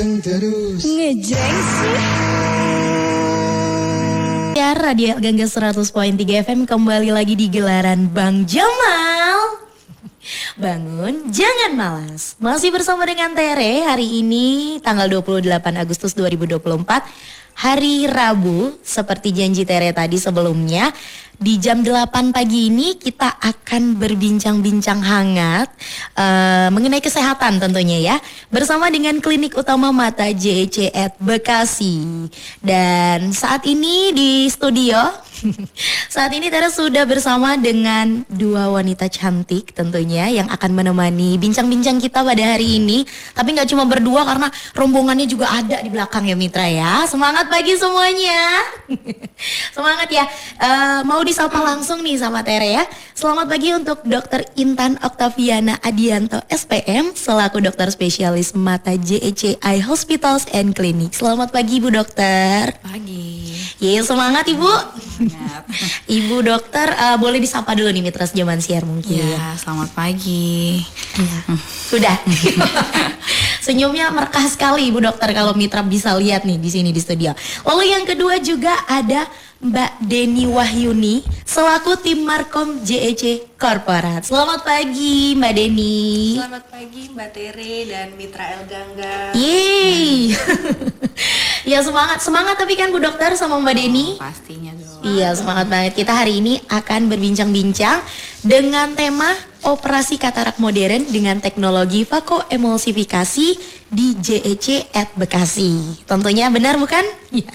ganteng terus. Ngejreng sih. Ya, Radio Gangga 100.3 FM kembali lagi di gelaran Bang Jamal. Bangun, jangan malas. Masih bersama dengan Tere hari ini tanggal 28 Agustus 2024. Hari Rabu, seperti janji Tere tadi sebelumnya, di jam 8 pagi ini kita akan berbincang-bincang hangat mengenai kesehatan tentunya ya. Bersama dengan Klinik Utama Mata JEC at Bekasi. Dan saat ini di studio, saat ini Tere sudah bersama dengan dua wanita cantik tentunya yang akan menemani bincang-bincang kita pada hari ini. Tapi gak cuma berdua karena rombongannya juga ada di belakang ya Mitra ya. Semangat pagi semuanya. Semangat ya. Mau disapa langsung nih sama Tere ya. Selamat pagi untuk Dr. Intan Oktaviana Adianto SPM selaku dokter spesialis mata JEC Eye Hospitals and Clinic. Selamat pagi Ibu Dokter. Pagi. Yeay, semangat Ibu. Semangat. Ibu Dokter boleh disapa dulu nih Mitra Zaman Siar mungkin. Ya, selamat pagi. Ya. Sudah. Senyumnya merkah sekali Ibu Dokter kalau Mitra bisa lihat nih di sini di studio. Lalu yang kedua juga ada Mbak Deni Wahyuni selaku tim Markom JEC Korporat. Selamat pagi Mbak Deni. Selamat pagi Mbak Tere dan Mitra El Gangga. Yeay. Ya semangat tapi kan Bu Dokter sama Mbak Deni. Pastinya dong. Iya semangat banget. Kita hari ini akan berbincang-bincang dengan tema operasi katarak modern dengan teknologi vakoemulsifikasi di JEC at Bekasi. Tentunya benar bukan? Ya.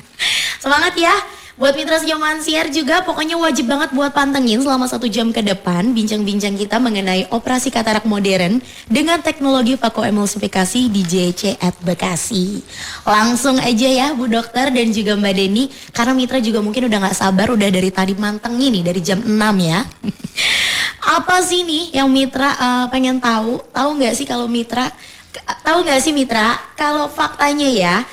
Semangat ya. Buat Mitra Zaman Siar juga pokoknya wajib banget buat pantengin selama 1 jam ke depan bincang-bincang kita mengenai operasi katarak modern dengan teknologi vakoemulsifikasi di JEC at Bekasi. Langsung aja ya Bu Dokter dan juga Mbak Deni, karena Mitra juga mungkin udah gak sabar, udah dari tadi mantengin nih dari jam 6 ya. Apa sih nih yang Mitra pengen tahu? Tahu gak sih kalau Mitra, kalau faktanya ya,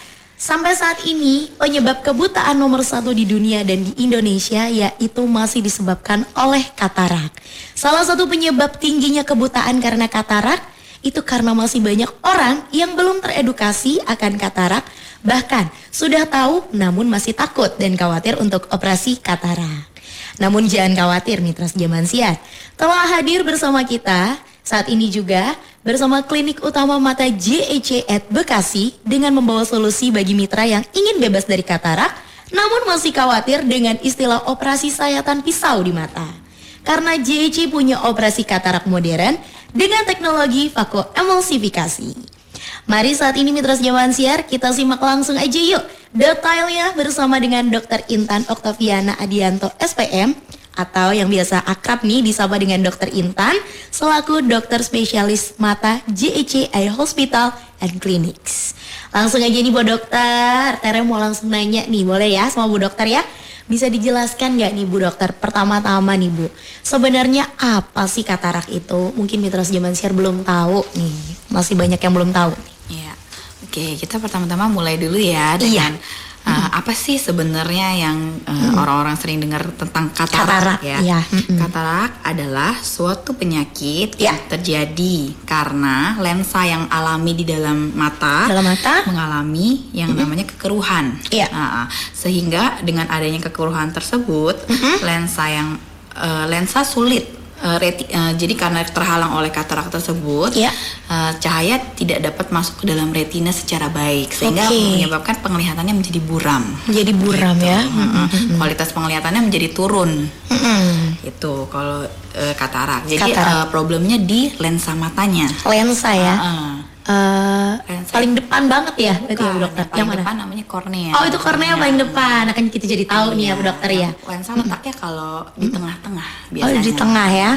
sampai saat ini penyebab kebutaan nomor 1 di dunia dan di Indonesia yaitu masih disebabkan oleh katarak. Salah satu penyebab tingginya kebutaan karena katarak itu karena masih banyak orang yang belum teredukasi akan katarak, bahkan sudah tahu namun masih takut dan khawatir untuk operasi katarak. Namun jangan khawatir Mitra Zaman Siar, telah hadir bersama kita saat ini juga bersama Klinik Utama Mata JEC at Bekasi dengan membawa solusi bagi mitra yang ingin bebas dari katarak namun masih khawatir dengan istilah operasi sayatan pisau di mata. Karena JEC punya operasi katarak modern dengan teknologi vakoemulsifikasi. Mari saat ini Mitra Zaman Siar kita simak langsung aja yuk detailnya bersama dengan Dr. Intan Oktaviana Adianto SPM atau yang biasa akrab nih disapa dengan Dr. Intan selaku dokter spesialis mata JEC Eye Hospital and Clinics. Langsung aja nih Bu Dokter, Tere mau langsung nanya nih, boleh ya sama Bu Dokter ya? Bisa dijelaskan nggak nih Bu Dokter, pertama-tama nih Bu, sebenarnya apa sih katarak itu? Mungkin Mitra Zaman Siar belum tahu nih, masih banyak yang belum tahu. Iya. Oke, kita pertama-tama mulai dulu ya dengan apa sih sebenarnya yang orang-orang sering dengar tentang katarak ya? Iya. Katarak adalah suatu penyakit yang terjadi karena lensa yang alami di dalam mata mengalami yang namanya kekeruhan. Iya. Sehingga dengan adanya kekeruhan tersebut, lensa sulit. Jadi karena terhalang oleh katarak tersebut, cahaya tidak dapat masuk ke dalam retina secara baik sehingga menyebabkan penglihatannya menjadi buram. Jadi buram gitu. Ya. Kualitas penglihatannya menjadi turun. Itu kalau katarak. Jadi problemnya di lensa matanya. Lensa ya. Paling depan banget ya, berarti ya Bu Dokter. Yang mana? Depan namanya kornea. Oh itu kornea paling depan. Akan kita jadi tahu nih ya Bu Dokter ya. Lensa letaknya kalau di tengah-tengah biasanya. Oh di tengah ya.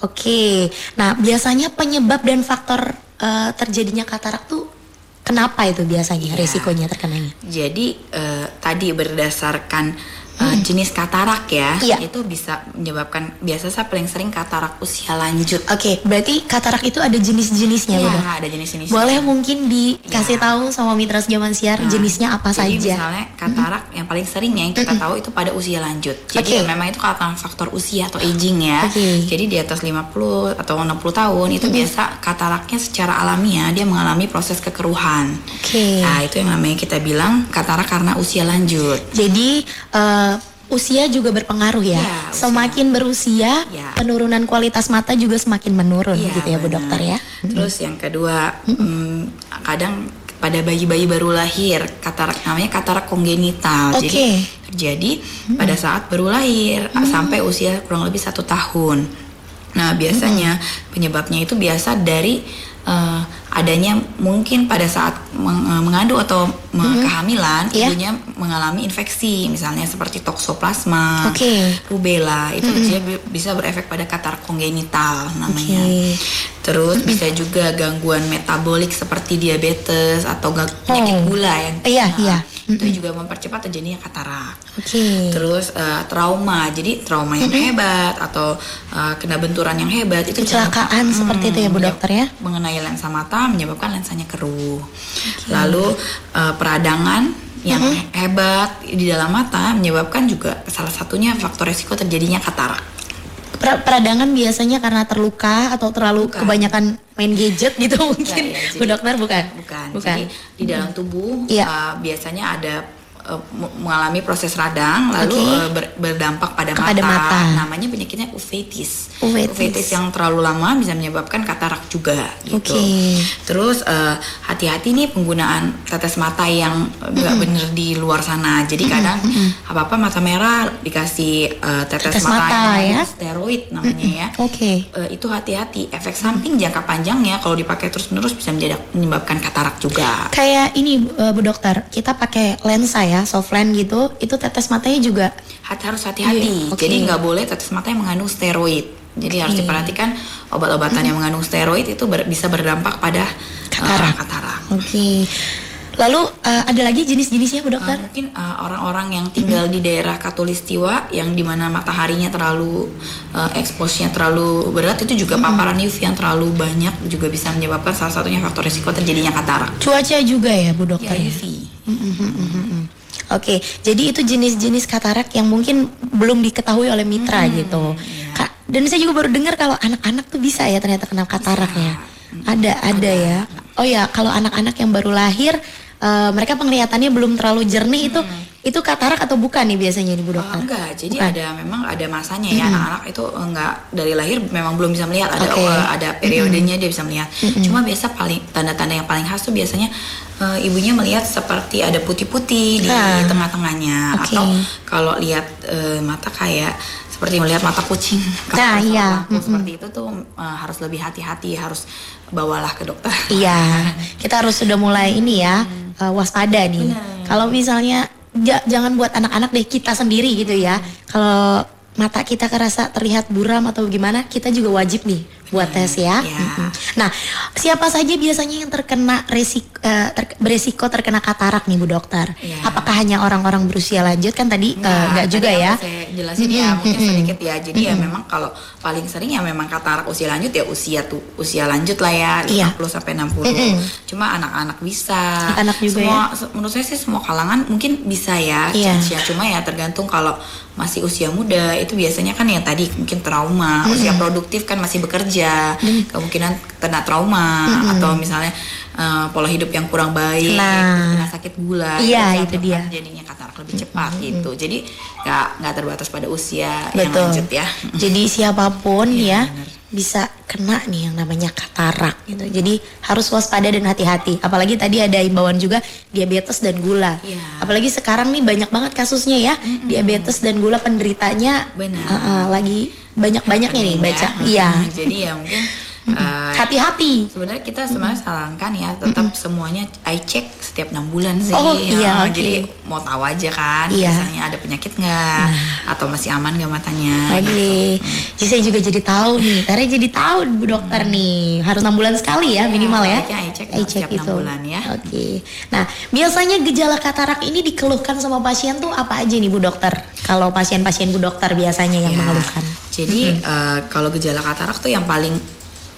Oke. Nah biasanya penyebab dan faktor terjadinya katarak tuh kenapa itu biasanya resikonya terkenanya? Jadi tadi berdasarkan jenis katarak ya, Iya. itu bisa menyebabkan biasa paling sering katarak usia lanjut. Oke, berarti katarak itu ada jenis-jenisnya Ya, Bu Dok? ada jenis-jenisnya. Boleh mungkin dikasih Ya. tahu sama Mitra Sejaman Siar jenisnya apa Jadi saja? misalnya katarak yang paling sering yang kita tahu itu pada usia lanjut. Jadi Oke. memang itu karena faktor usia atau aging ya. Oke. Jadi di atas 50 atau 60 tahun itu biasa kataraknya secara alamiah dia mengalami proses kekeruhan. Oke. Nah, itu yang namanya kita bilang katarak karena usia lanjut. Jadi usia juga berpengaruh ya. Ya, usia. Semakin berusia, Ya. penurunan kualitas mata juga semakin menurun Iya, gitu ya Bu benar. Dokter ya. Terus yang kedua, kadang pada bayi-bayi baru lahir katarak namanya katarak kongenital. Oke. Jadi terjadi pada saat baru lahir sampai usia kurang lebih 1 tahun. Nah biasanya penyebabnya itu biasa dari adanya mungkin pada saat mengandung atau kehamilan Iya. ibunya mengalami infeksi misalnya seperti toksoplasma, Oke. rubella itu dia bisa berefek pada katarak kongenital namanya. Oke. Terus bisa juga gangguan metabolik seperti diabetes atau penyakit gula yang Iya, iya. itu juga mempercepat terjadinya katarak. Oke. Terus trauma, jadi trauma yang hebat atau kena benturan yang hebat itu Kecelakaan seperti itu ya Bu Dokter ya. mengenai lensa mata menyebabkan lensanya keruh. Lalu peradangan yang hebat di dalam mata menyebabkan juga salah satunya faktor resiko terjadinya katarak. Peradangan biasanya karena terluka atau terlalu Bukan. kebanyakan main gadget gitu mungkin. Ya, Bu Dokter bukan? Bukan. Bukan. Jadi di dalam tubuh Iya. biasanya ada mengalami proses radang lalu Oke. berdampak pada Kepada mata. Namanya penyakitnya uveitis. Uveitis. Yang terlalu lama bisa menyebabkan katarak juga gitu. Oke. Terus hati-hati nih penggunaan tetes mata yang nggak bener di luar sana. Jadi kadang apa-apa mata merah dikasih tetes mata ya. yang steroid namanya ya. Oke. Itu hati-hati, efek samping jangka panjangnya kalau dipakai terus-menerus bisa menyebabkan katarak juga. Kayak ini Bu Dokter, kita pakai lensa ya, soft lens gitu, itu tetes matanya juga. Harus hati-hati. Iya, oke. Jadi nggak boleh tetes mata yang mengandung steroid. Jadi harus diperhatikan obat-obatan yang mengandung steroid itu bisa berdampak pada katarak. Oke. Lalu ada lagi jenis-jenisnya Bu Dokter? Mungkin orang-orang yang tinggal di daerah Katulistiwa yang dimana mataharinya terlalu expose-nya terlalu berat itu juga paparan UV yang terlalu banyak juga bisa menyebabkan salah satunya faktor risiko terjadinya katarak. Cuaca juga ya Bu Dokter? Ya, UV. Oke, jadi itu jenis-jenis katarak yang mungkin belum diketahui oleh mitra gitu. Dan saya juga baru dengar kalau anak-anak tuh bisa ya ternyata kena katarak ya. Ada ya. Oh ya, kalau anak-anak yang baru lahir mereka penglihatannya belum terlalu jernih itu katarak atau bukan nih biasanya nih Bu Dokter? Enggak, jadi Bukan. memang ada masanya ya anak-anak itu enggak dari lahir memang belum bisa melihat Oke. ada periodenya dia bisa melihat. Cuma biasa tanda-tanda yang paling khas tuh biasanya ibunya melihat seperti ada putih-putih di tengah-tengahnya Oke. atau kalau lihat mata kayak seperti melihat mata kucing. Nah, Kalau iya. seperti itu tuh harus lebih hati-hati, harus bawalah ke dokter. Iya, kita harus sudah mulai ini ya waspada nih. Kalau misalnya jangan buat anak-anak deh, kita sendiri gitu ya. Kalau mata kita kerasa terlihat buram atau gimana, kita juga wajib nih buat tes ya. Ya. Nah, siapa saja biasanya yang terkena beresiko terkena katarak nih Bu Dokter? Ya. Apakah hanya orang-orang berusia lanjut kan tadi enggak tadi juga apa ya? Saya jelasin ya mungkin sedikit ya. Jadi ya memang kalau paling sering ya memang katarak usia lanjut ya usia lanjut lah ya 50 Iya. sampai 60. Cuma anak-anak bisa. Anak juga menurut saya sih semua kalangan mungkin bisa ya. Iya. Cuma ya tergantung kalau masih usia muda itu biasanya kan yang tadi mungkin trauma, usia produktif kan masih bekerja, kemungkinan kena trauma atau misalnya pola hidup yang kurang baik, kena sakit gula, Iya, itu itu dia. jadinya katarak lebih cepat gitu. Jadi nggak terbatas pada usia yang Betul. lanjut ya. Jadi siapapun ya benar. bisa kena nih yang namanya katarak gitu. Jadi harus waspada dan hati-hati. Apalagi tadi ada imbauan juga diabetes dan gula. Iya. Apalagi sekarang nih banyak banget kasusnya ya. Diabetes dan gula penderitanya Benar. lagi banyak-banyaknya nih baca. Ya. Iya. Jadi ya mungkin Hati-hati. Sebenarnya kita sarankan ya tetap semuanya eye check setiap 6 bulan sih. Oh, iya, oke. Jadi mau tahu aja kan, Iya. misalnya ada penyakit nggak, atau masih aman nggak matanya. Oke, jadi saya juga jadi tahu nih. Tara jadi tahu Bu Dokter nih, harus 6 bulan sekali ya minimal ya. baiknya eye check setiap 6 bulan ya. Oke. Nah, biasanya gejala katarak ini dikeluhkan sama pasien tuh apa aja nih Bu Dokter? Kalau pasien-pasien Bu Dokter biasanya yang Ya, mengeluhkan. Jadi kalau gejala katarak tuh yang paling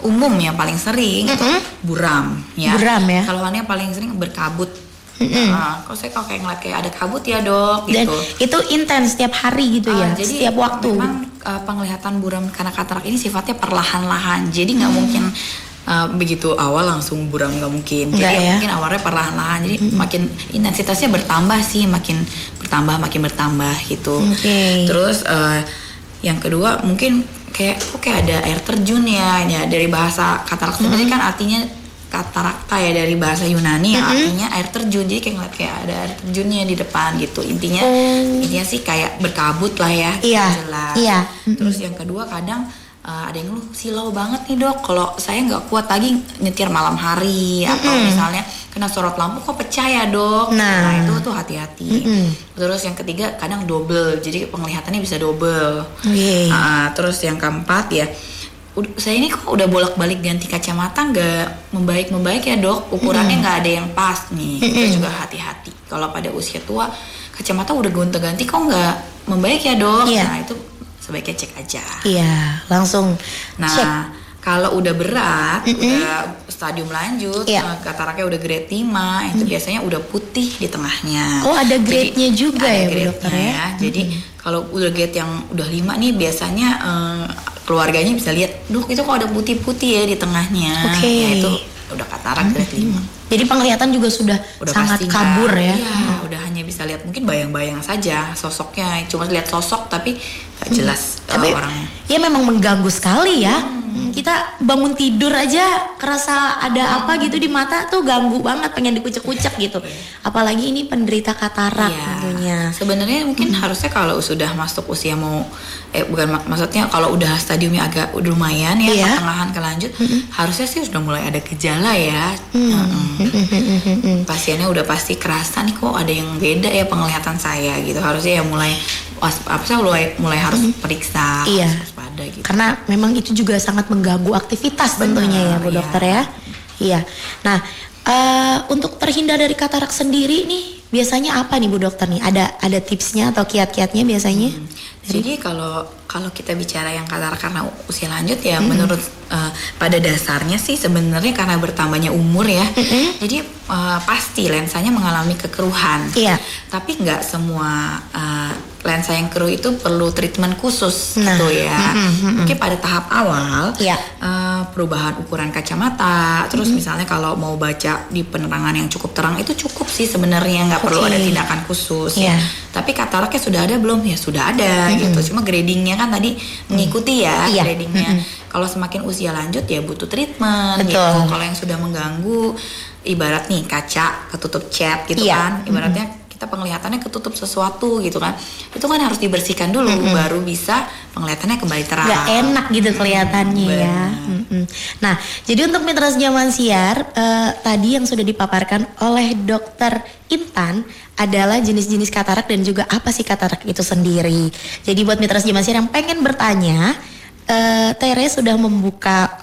umum, yang paling sering itu buram ya. Buram ya. Keluhannya paling sering berkabut. Kok saya kayak ngeliat kayak ada kabut ya dok Dan gitu. itu intens setiap hari gitu ya, Jadi setiap waktu. memang penglihatan buram karena katarak ini sifatnya perlahan-lahan. Jadi nggak mungkin begitu awal langsung buram, nggak mungkin. Jadi Nggak ya? mungkin awalnya perlahan-lahan. Jadi makin intensitasnya bertambah sih, makin bertambah gitu. Oke. Terus yang kedua mungkin kayak ada air terjun ya dari bahasa katarak sendiri kan artinya katarakta ya dari bahasa Yunani yang artinya air terjun. Jadi kayak ngeliat kayak ada air terjunnya di depan gitu. Intinya sih kayak berkabut lah ya. Iya, Jelas. iya. Terus yang kedua kadang ada yang ngeluh silau banget nih dok. Kalau saya nggak kuat lagi nyetir malam hari atau misalnya kena sorot lampu kok pecah ya dok. Nah. Itu tuh hati-hati. Terus yang ketiga kadang double. Jadi penglihatannya bisa double. Oke. Terus yang keempat ya, saya ini kok udah bolak-balik ganti kacamata nggak membaik ya dok, ukurannya nggak ada yang pas nih. Itu juga hati-hati. Kalau pada usia tua kacamata udah gonta-ganti kok nggak membaik ya dok. Iya. Nah itu sebaiknya cek aja. Iya, langsung Nah cek. kalau udah berat, udah stadium lanjut, Iya. kataraknya udah grade 5, itu biasanya udah putih di tengahnya. Oh, ada grade-nya juga ada ya, Bu grade-nya Dokter ya? Jadi kalau udah grade yang udah 5 nih biasanya keluarganya bisa lihat, duh itu kok ada putih-putih ya di tengahnya. Oke. Ya, itu udah katarak grade 5. Jadi penglihatan juga sudah sangat pasti kabur ya. Iya, udah hanya bisa lihat mungkin bayang-bayang saja sosoknya, cuma lihat sosok tapi gak jelas Tapi orangnya. ya memang mengganggu sekali ya. Kita bangun tidur aja kerasa ada apa gitu di mata tuh ganggu banget, pengen dikucek-kucek gitu. Apalagi ini penderita katarak Iya. tentunya. Sebenarnya mungkin harusnya kalau sudah masuk usia maksudnya kalau udah stadiumnya agak lumayan ya, Iya. pertengahan ke lanjut, harusnya sih sudah mulai ada gejala ya. Pasiennya udah pasti kerasa nih kok ada yang beda ya penglihatan saya gitu. Harusnya ya mulai harus periksa, Iya. harus waspada gitu. Karena memang itu juga sangat mengganggu aktivitas tentunya ya Bu iya. Dokter ya. Iya. Nah, untuk terhindar dari katarak sendiri nih biasanya apa nih Bu Dokter nih? Ada tipsnya atau kiat-kiatnya biasanya? Jadi kalau kita bicara yang katarak karena usia lanjut ya, menurut pada dasarnya sih sebenarnya karena bertambahnya umur ya, jadi pasti lensanya mengalami kekeruhan. Iya. Tapi nggak semua lensa yang keruh itu perlu treatment khusus Nah, gitu ya. Mungkin pada tahap awal Iya. perubahan ukuran kacamata, terus misalnya kalau mau baca di penerangan yang cukup terang itu cukup sih sebenarnya, nggak perlu Oke. ada tindakan khusus. Iya. Tapi kataraknya sudah ada belum? Ya sudah ada gitu. Cuma gradingnya kan tadi mengikuti ya Iya. gradingnya. Kalau semakin usia lanjut ya butuh treatment Betul. gitu. Kalau yang sudah mengganggu, ibarat nih kaca ketutup cat gitu Iya. kan, ibaratnya kita penglihatannya ketutup sesuatu gitu kan, itu kan harus dibersihkan dulu baru bisa penglihatannya kembali terang. Gak enak gitu kelihatannya ya. Nah, jadi untuk mitra zaman siar tadi yang sudah dipaparkan oleh Dokter Intan adalah jenis-jenis katarak dan juga apa sih katarak itu sendiri. Jadi buat mitra zaman siar yang pengen bertanya, Tere sudah membuka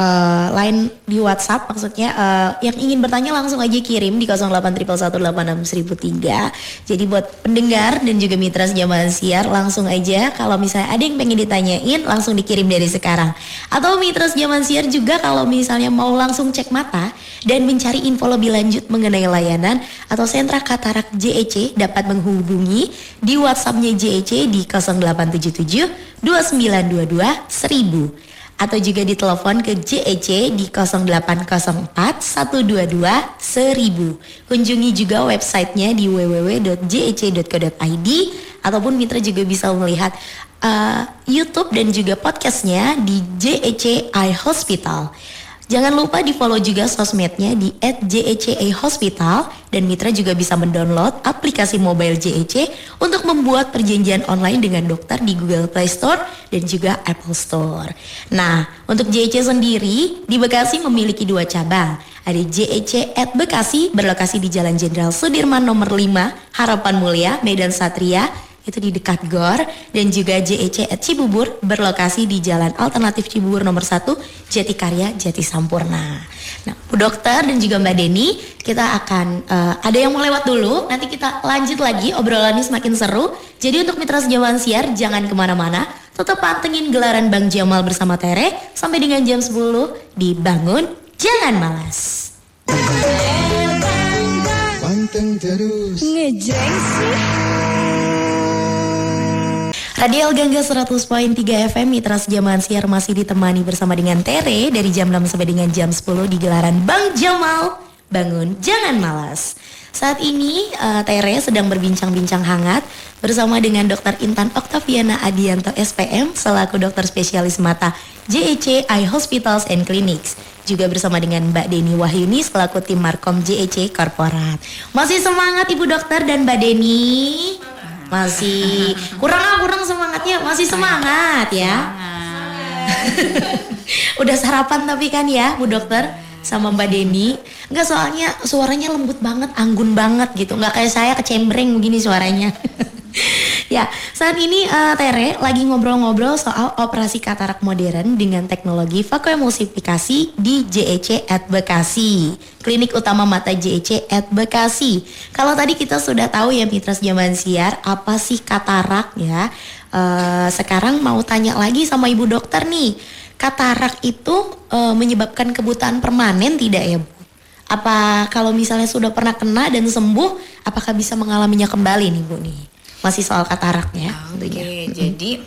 line di WhatsApp, maksudnya yang ingin bertanya langsung aja kirim di 0811186003. Jadi buat pendengar dan juga mitra zaman siar langsung aja kalau misalnya ada yang pengen ditanyain langsung dikirim dari sekarang. Atau mitra zaman siar juga kalau misalnya mau langsung cek mata dan mencari info lebih lanjut mengenai layanan atau sentra katarak JEC dapat menghubungi di WhatsApp-nya JEC di 0877 2922 1000 atau juga ditelepon ke JEC di 0804 122 1000. Kunjungi juga websitenya di www.jec.co.id ataupun mitra juga bisa melihat YouTube dan juga podcastnya di JEC Eye Hospital. Jangan lupa di follow juga sosmednya di @JECA Hospital dan mitra juga bisa mendownload aplikasi mobile JEC untuk membuat perjanjian online dengan dokter di Google Play Store dan juga Apple Store. Nah, untuk JEC sendiri di Bekasi memiliki 2 cabang. Ada JEC at Bekasi berlokasi di Jalan Jenderal Sudirman nomor 5, Harapan Mulia, Medan Satria, itu di dekat GOR, dan juga JEC at Cibubur berlokasi di Jalan Alternatif Cibubur nomor 1, Jatikarya, Jati Sampurna. Nah, Bu Dokter dan juga Mbak Deni, kita akan ada yang mau lewat dulu, nanti kita lanjut lagi obrolannya semakin seru. Jadi untuk mitra sejawat siar jangan kemana-mana, tetap pantengin gelaran Bang Jamal bersama Tere sampai dengan jam 10 di Bangun Jangan Malas. Panteng terus. Ngejreng sih. Radio Gangga 100.3 FM Mitra Sejaman Siar masih ditemani bersama dengan Tere dari jam 6 sampai dengan jam 10 di gelaran Bang Jamal Bangun Jangan Malas. Saat ini Tere sedang berbincang-bincang hangat bersama dengan Dr. Intan Oktaviana Adianto SPM selaku dokter spesialis mata JEC Eye Hospitals and Clinics. Juga bersama dengan Mbak Deni Wahyuni selaku tim Markom JEC Korporat. Masih semangat Ibu Dokter dan Mbak Deni? Masih kurang semangatnya, masih semangat ya. Udah sarapan tapi kan ya Bu Dokter sama Mbak Deni. Enggak, soalnya suaranya lembut banget, anggun banget gitu. Enggak kayak saya kecembreng begini suaranya. Ya, saat ini Tere lagi ngobrol-ngobrol soal operasi katarak modern dengan teknologi vakuemulsifikasi di JEC at Bekasi, klinik utama mata JEC at Bekasi. Kalau tadi kita sudah tahu ya Mitra Sejaman Siar, apa sih katarak ya? Sekarang mau tanya lagi sama Ibu Dokter nih, katarak itu menyebabkan kebutaan permanen tidak ya Bu? Apa kalau misalnya sudah pernah kena dan sembuh, apakah bisa mengalaminya kembali nih Bu nih? Masih soal katarak ya. Oke, jadi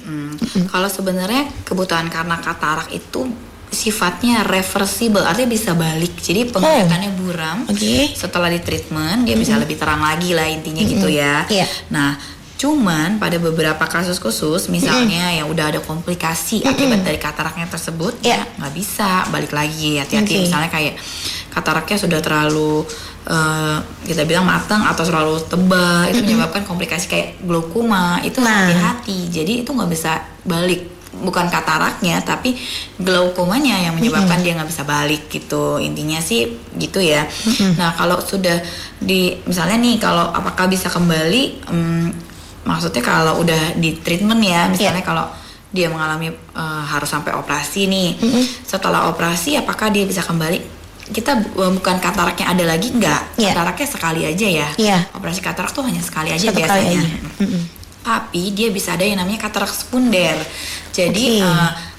kalau sebenarnya kebutaan karena katarak itu sifatnya reversible, artinya bisa balik. Jadi penglihatannya buram. Setelah di treatment dia bisa lebih terang lagi lah intinya gitu ya. Nah, cuman pada beberapa kasus khusus, misalnya yang udah ada komplikasi akibat dari kataraknya tersebut, nggak bisa balik lagi. Hati-hati misalnya kayak kataraknya sudah terlalu kita bilang matang atau terlalu tebal, itu menyebabkan komplikasi kayak glaukoma, itu hati-hati. Jadi itu nggak bisa balik, bukan kataraknya tapi glaukomanya yang menyebabkan dia nggak bisa balik gitu, intinya sih gitu ya. Nah kalau sudah misalnya nih, kalau apakah bisa kembali, maksudnya kalau udah di treatment ya, misalnya kalau dia mengalami harus sampai operasi nih, setelah operasi apakah dia bisa kembali? Kita bukan kataraknya ada lagi, enggak, kataraknya sekali aja ya. Operasi katarak tuh hanya sekali aja biasanya. Tapi dia bisa ada yang namanya katarak sekunder. Jadi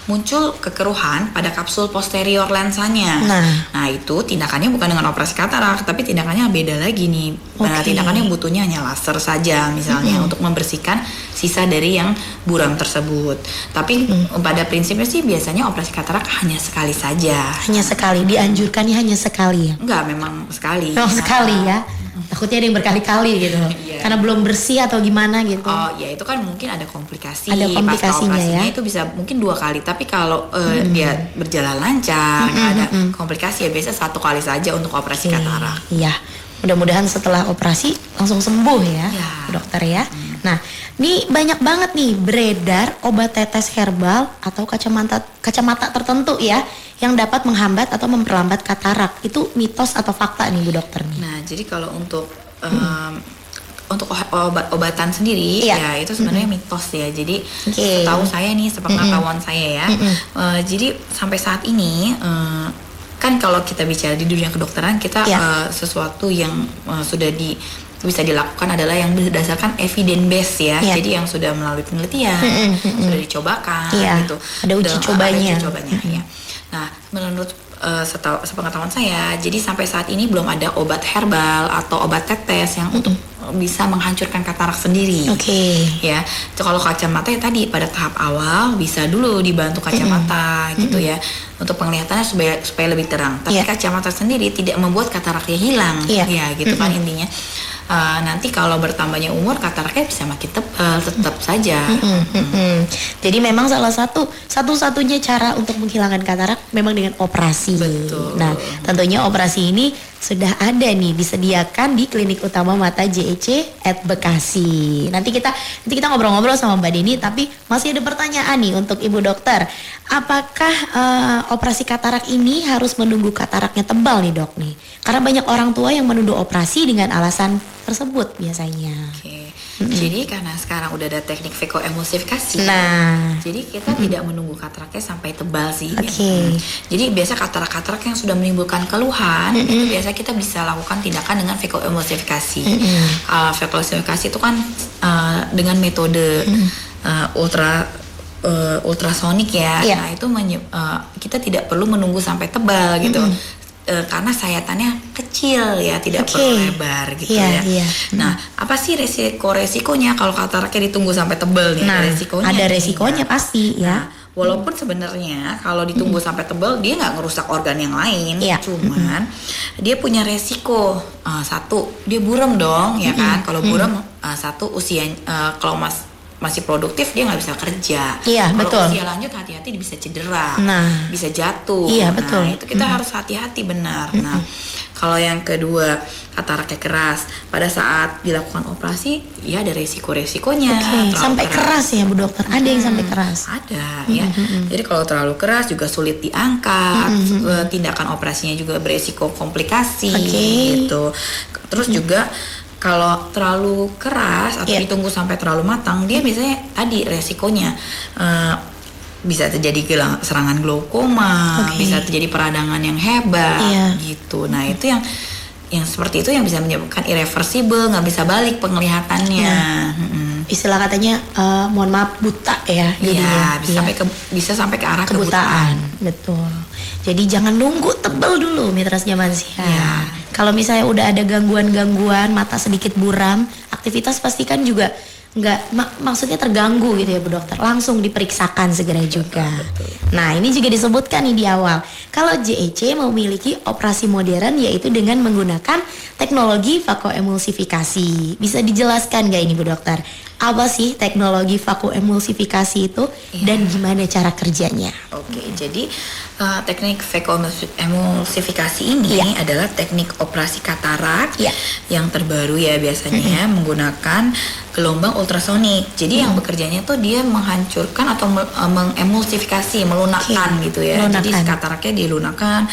muncul kekeruhan pada kapsul posterior lensanya. Nah itu tindakannya bukan dengan operasi katarak, tapi tindakannya beda lagi nih. Tindakannya butuhnya hanya laser saja misalnya untuk membersihkan sisa dari yang buram tersebut. Tapi pada prinsipnya sih biasanya operasi katarak hanya sekali saja. Hanya sekali, dianjurkannya hanya sekali ya? Enggak, memang sekali. Sekali ya? Takutnya ada yang berkali-kali gitu, karena belum bersih atau gimana gitu. Oh ya, itu kan mungkin ada komplikasi. Ada komplikasinya ya. Itu bisa mungkin 2 kali. Tapi kalau dia berjalan lancar, nggak ada komplikasi ya biasa 1 kali saja untuk operasi katarak. Iya, mudah-mudahan setelah operasi langsung sembuh ya, Dokter ya. Nah, ini banyak banget nih beredar obat tetes herbal atau kacamata tertentu ya yang dapat menghambat atau memperlambat katarak. Itu mitos atau fakta nih Bu Dokter nih? Nah, jadi kalau untuk obat-obatan sendiri ya itu sebenarnya mitos ya. Jadi setahu saya nih, sepengetahuan saya ya. Jadi sampai saat ini kan kalau kita bicara di dunia kedokteran kita sesuatu yang sudah bisa dilakukan adalah yang berdasarkan evidence base ya. Jadi yang sudah melalui penelitian, sudah dicobakan gitu. Ada uji cobanya. Ya. Nah, menurut sepengetahuan saya, jadi sampai saat ini belum ada obat herbal atau obat tetes yang untuk bisa menghancurkan katarak sendiri. Ya, kalau kacamata ya tadi pada tahap awal bisa dulu dibantu kacamata gitu ya, untuk penglihatannya supaya lebih terang. Tapi kacamata sendiri tidak membuat kataraknya hilang, ya gitu kan intinya. Nanti kalau bertambahnya umur kataraknya bisa makin tebal tetap saja. Jadi memang salah satu-satunya cara untuk menghilangkan katarak memang dengan operasi. Betul. Nah, tentunya operasi ini sudah ada nih disediakan di Klinik Utama Mata JEC at Bekasi. Nanti kita ngobrol-ngobrol sama Mbak Deni, tapi masih ada pertanyaan nih untuk Ibu Dokter. Apakah operasi katarak ini harus menunggu kataraknya tebal nih Dok nih? Karena banyak orang tua yang menunda operasi dengan alasan tersebut biasanya. Oke. Jadi karena sekarang udah ada teknik vakoemulsifikasi, Nah, jadi kita tidak menunggu kataraknya sampai tebal sih. Oke. Jadi biasa katarak-katarak yang sudah menimbulkan keluhan, itu biasa kita bisa lakukan tindakan dengan vakoemulsifikasi. Vakoemulsifikasi itu kan dengan metode ultrasonik ya. Iya. Nah itu kita tidak perlu menunggu sampai tebal gitu. Karena sayatannya kecil ya, tidak perlu lebar gitu Iya, ya. iya. Nah, apa sih resikonya kalau kataraknya ditunggu sampai tebal nih? nah Resikonya ada nih, resikonya ya. pasti ya. Nah, walaupun sebenarnya kalau ditunggu sampai tebal dia nggak ngerusak organ yang lain, Iya. cuman dia punya resiko. Satu, dia buram dong, ya kan? Kalau buram, satu usia kalau masih produktif dia nggak bisa kerja. Iya, Kalau betul. usia lanjut hati-hati dia bisa cedera, Nah. bisa jatuh. Iya, Nah, betul. itu kita harus hati-hati benar. Nah, kalau yang kedua kataraknya keras, pada saat dilakukan operasi ya ada resiko-resikonya. Oke, Terlalu sampai keras ya Bu Dokter. Ada yang sampai keras. Ada ya. Jadi kalau terlalu keras juga sulit diangkat. Tindakan operasinya juga beresiko komplikasi Oke. gitu. Terus juga kalau terlalu keras atau Iya. ditunggu sampai terlalu matang, dia biasanya tadi resikonya bisa terjadi serangan glaukoma, Oke. bisa terjadi peradangan yang hebat Iya. gitu. Nah itu yang seperti itu yang bisa menyebabkan irreversible, nggak bisa balik penglihatannya. Istilah katanya mohon maaf buta ya jadinya. Iya, bisa sampai ke arah Kebutaan. Betul. Jadi jangan nunggu tebel dulu Mitra Jamansyah. Iya. Kalau misalnya udah ada gangguan-gangguan, mata sedikit buram, aktivitas pastikan juga maksudnya terganggu gitu ya Bu Dokter. Langsung diperiksakan segera juga. Nah, ini juga disebutkan nih di awal. Kalau JEC memiliki operasi modern yaitu dengan menggunakan teknologi vakoemulsifikasi. Bisa dijelaskan gak ini Bu Dokter? Apa sih teknologi vakoemulsifikasi itu dan gimana cara kerjanya? Oke, jadi teknik vakoemulsifikasi ini adalah teknik operasi katarak yang terbaru ya biasanya menggunakan gelombang ultrasonik. Jadi yang bekerjanya tuh dia menghancurkan atau mengemulsifikasi, melunakkan gitu ya. Jadi kataraknya dilunakkan,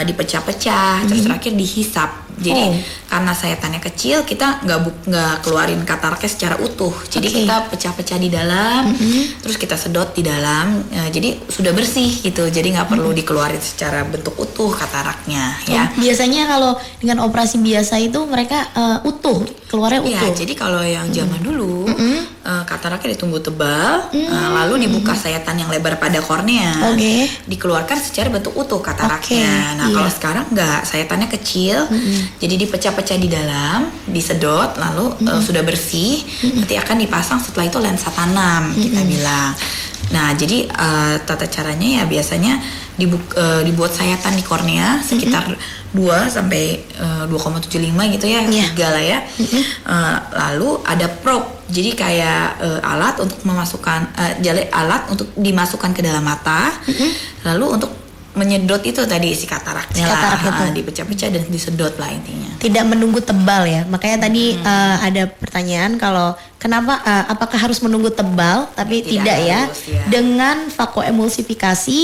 dipecah-pecah, terus terakhir dihisap. Jadi karena sayatannya kecil, kita nggak keluarin kataraknya secara utuh. Jadi kita pecah-pecah di dalam, terus kita sedot di dalam. Jadi sudah bersih gitu. Jadi nggak perlu dikeluarin secara bentuk utuh kataraknya. Ya. Biasanya kalau dengan operasi biasa itu mereka utuh, keluarnya utuh. Ya, jadi kalau yang zaman dulu kataraknya ditunggu tebal, lalu dibuka sayatan yang lebar pada kornea, dikeluarkan secara bentuk utuh kataraknya. Nah kalau sekarang nggak, sayatannya kecil, jadi dipecah-pecah di dalam, disedot, lalu sudah bersih, nanti akan dipasang setelah itu lensa tanam kita bilang. Nah jadi tata caranya ya biasanya dibuat sayatan di kornea sekitar 2 sampai 2,75 gitu ya, 3 lah ya. Lalu ada probe, jadi kayak alat untuk memasukkan alat untuk dimasukkan ke dalam mata, lalu untuk menyedot itu tadi si kataraknya dipecah-pecah dan disedot lah intinya. Tidak menunggu tebal ya, makanya tadi ada pertanyaan kalau kenapa apakah harus menunggu tebal, tapi tidak harus, ya. Dengan vakoemulsifikasi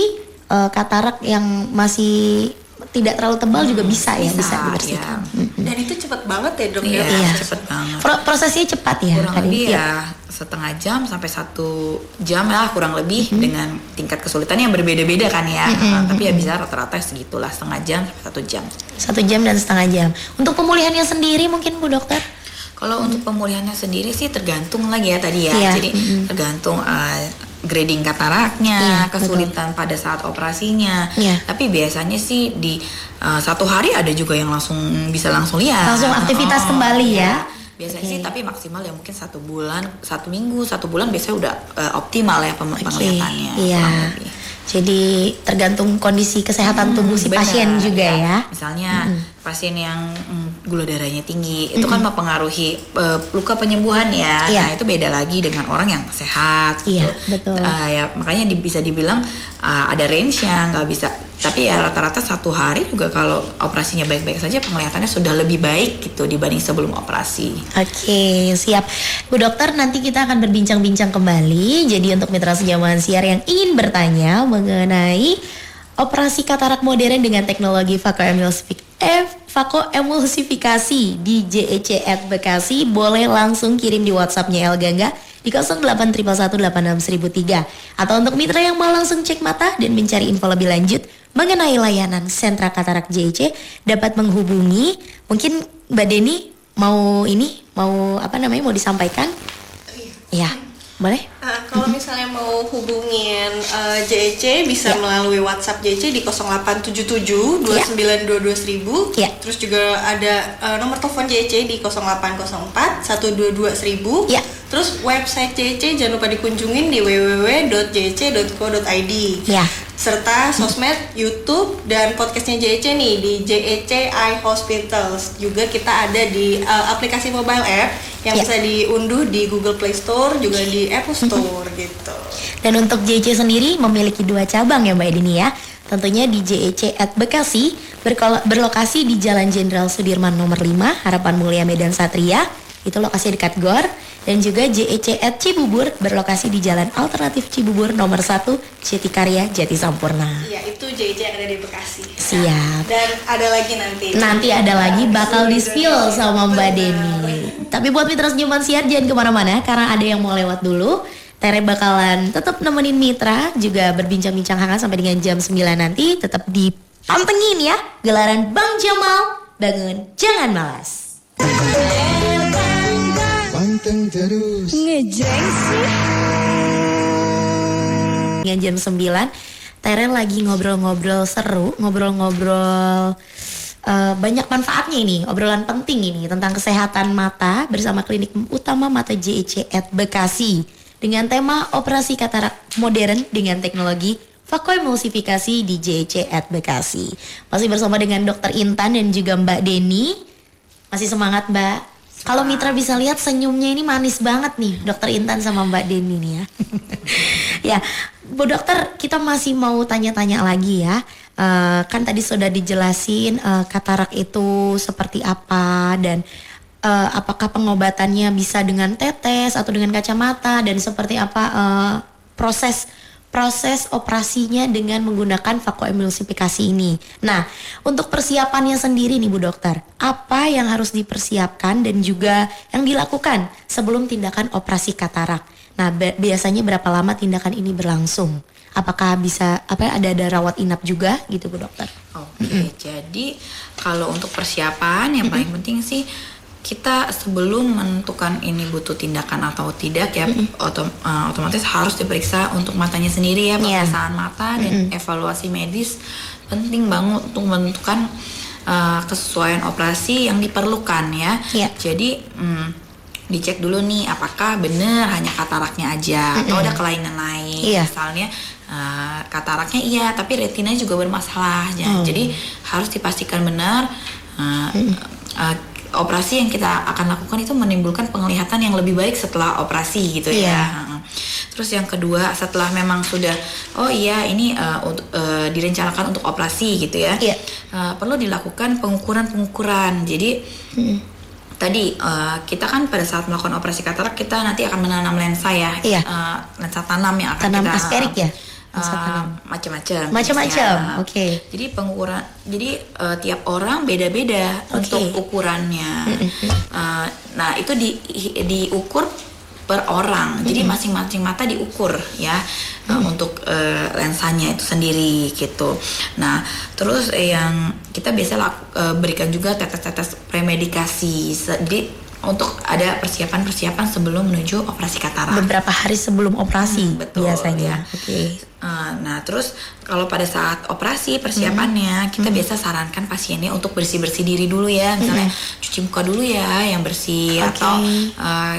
katarak yang masih tidak terlalu tebal juga bisa dibersihkan. Dan itu cepat banget ya Dok ya. Iya, cepat banget. Prosesnya cepat ya. Kurang lebih ya setengah jam sampai 1 jam lah kurang lebih, dengan tingkat kesulitannya yang berbeda-beda kan ya. Tapi ya bisa rata-rata segitulah, setengah jam sampai 1 jam. 1 jam dan setengah jam. Untuk pemulihannya sendiri mungkin Bu Dokter? Kalau untuk pemulihannya sendiri sih tergantung lagi ya tadi ya. Jadi tergantung grading kataraknya, kesulitan pada saat operasinya. Tapi biasanya sih di 1 hari ada juga yang bisa langsung lihat. Langsung aktivitas kembali ya. Biasanya sih, tapi maksimal ya mungkin 1 bulan, 1 minggu, 1 bulan biasanya udah optimal ya penglihatannya. Iya. Jadi tergantung kondisi kesehatan tubuh si pasien juga ya. Misalnya pasien yang gula darahnya tinggi, itu kan mempengaruhi luka penyembuhan ya. Nah itu beda lagi dengan orang yang sehat. Iya, gitu. betul. Ya makanya bisa dibilang ada range-nya, nggak bisa Tapi ya rata-rata 1 hari juga kalau operasinya baik-baik saja penglihatannya sudah lebih baik gitu dibanding sebelum operasi. Oke, siap. Bu Dokter, nanti kita akan berbincang-bincang kembali. Jadi untuk mitra sejaman siar yang ingin bertanya mengenai operasi katarak modern dengan teknologi vakoemulsifikasi di JEC at Bekasi, boleh langsung kirim di WhatsApp-nya Elga Gangga di 0811186003. Atau untuk mitra yang mau langsung cek mata dan mencari info lebih lanjut mengenai layanan sentra katarak JEC, dapat menghubungi. Mungkin Mbak Deni mau mau disampaikan? Iya. Ya, boleh? Kalau misalnya mau hubungin JEC bisa melalui WhatsApp JEC di 0877 2922 1000. Ya. Terus juga ada nomor telepon JEC di 0804 122 1000. Ya. Terus website JEC jangan lupa dikunjungin di www.jec.co.id. Ya. Serta sosmed, YouTube dan podcastnya JEC nih di JEC Eye Hospitals. Juga kita ada di aplikasi mobile app yang bisa diunduh di Google Play Store juga di Apple Store gitu. Dan untuk JEC sendiri memiliki 2 cabang ya Mbak Dini ya. Tentunya di JEC at Bekasi berlokasi di Jalan Jenderal Sudirman nomor 5, Harapan Mulia Medan Satria. Itu lokasi dekat GOR. Dan juga JEC at Cibubur berlokasi di Jalan Alternatif Cibubur nomor 1, Jatikarya, Jati Sampurna. Iya, itu JEC yang ada di Bekasi. Siap. Dan ada lagi Nanti ada lagi bakal di-spill sama Mbak Deni. Tapi buat mitra sejaman siar jangan kemana-mana karena ada yang mau lewat dulu. Tere bakalan tetap nemenin mitra juga berbincang-bincang hangat sampai dengan jam 9 nanti. Tetap dipantengin ya gelaran Bang Jamal. Bangun, jangan malas. Panteng terus. Dengan jam 9 Tere lagi ngobrol-ngobrol seru, ngobrol-ngobrol banyak manfaatnya ini, obrolan penting ini tentang kesehatan mata bersama Klinik Utama Mata JEC at Bekasi dengan tema operasi katarak modern dengan teknologi vakoemulsifikasi di JEC at Bekasi. Masih bersama dengan Dr. Intan dan juga Mbak Deni. Masih semangat Mbak? Kalau mitra bisa lihat senyumnya ini manis banget nih Dr. Intan sama Mbak Deni nih ya. Ya, Bu Dokter, kita masih mau tanya-tanya lagi ya. Kan tadi sudah dijelasin katarak itu seperti apa dan apakah pengobatannya bisa dengan tetes atau dengan kacamata dan seperti apa proses operasinya dengan menggunakan vakoemulsifikasi ini. Nah, untuk persiapannya sendiri nih Bu Dokter, apa yang harus dipersiapkan dan juga yang dilakukan sebelum tindakan operasi katarak? Nah, biasanya berapa lama tindakan ini berlangsung? Apakah bisa ada rawat inap juga gitu Bu Dokter? Oke, jadi kalau untuk persiapan yang paling penting sih kita sebelum menentukan ini butuh tindakan atau tidak ya otomatis harus diperiksa untuk matanya sendiri ya, pemeriksaan mata dan evaluasi medis penting banget untuk menentukan kesesuaian operasi yang diperlukan ya. Jadi dicek dulu nih apakah benar hanya kataraknya aja atau ada kelainan lain. Misalnya kataraknya iya tapi retinanya juga bermasalah ya. Jadi harus dipastikan benar operasi yang kita akan lakukan itu menimbulkan penglihatan yang lebih baik setelah operasi gitu ya. Terus yang kedua setelah memang sudah ini direncanakan untuk operasi gitu ya, perlu dilakukan pengukuran. Jadi tadi kita kan pada saat melakukan operasi katarak kita nanti akan menanam lensa ya, lensa tanam yang akan tanam kita asperik ya. Macam-macam. Oke. Jadi pengukuran, tiap orang beda-beda untuk ukurannya. Nah itu diukur per orang. Jadi masing-masing mata diukur ya untuk lensanya itu sendiri gitu. Nah terus yang kita biasa berikan juga tetes-tetes premedikasi. Jadi untuk ada persiapan sebelum menuju operasi katarak. Beberapa hari sebelum operasi biasanya. Nah terus kalau pada saat operasi persiapannya kita biasa sarankan pasiennya untuk bersih-bersih diri dulu ya, misalnya cuci muka dulu ya yang bersih atau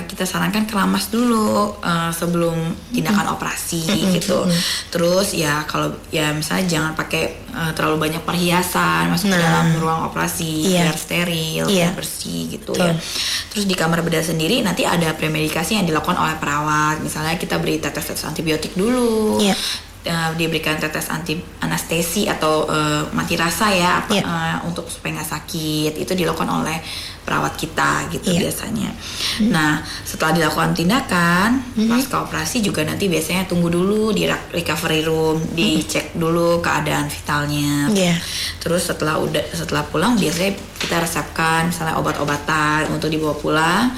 kita sarankan keramas dulu sebelum tindakan operasi gitu. Terus ya kalau ya misalnya jangan pakai terlalu banyak perhiasan masuk ke dalam ruang operasi biar steril, biar bersih gitu ya. Terus di kamar bedah sendiri nanti ada premedikasi yang dilakukan oleh perawat. Misalnya kita beri tetes-tetes antibiotik dulu. diberikan tetes anti anestesi atau mati rasa ya, untuk supaya nggak sakit. Itu dilakukan oleh perawat kita gitu biasanya. Nah, setelah dilakukan tindakan pasca operasi juga nanti biasanya tunggu dulu di recovery room, dicek dulu keadaan vitalnya. Terus setelah pulang biasanya kita resepkan misalnya obat-obatan untuk dibawa pulang.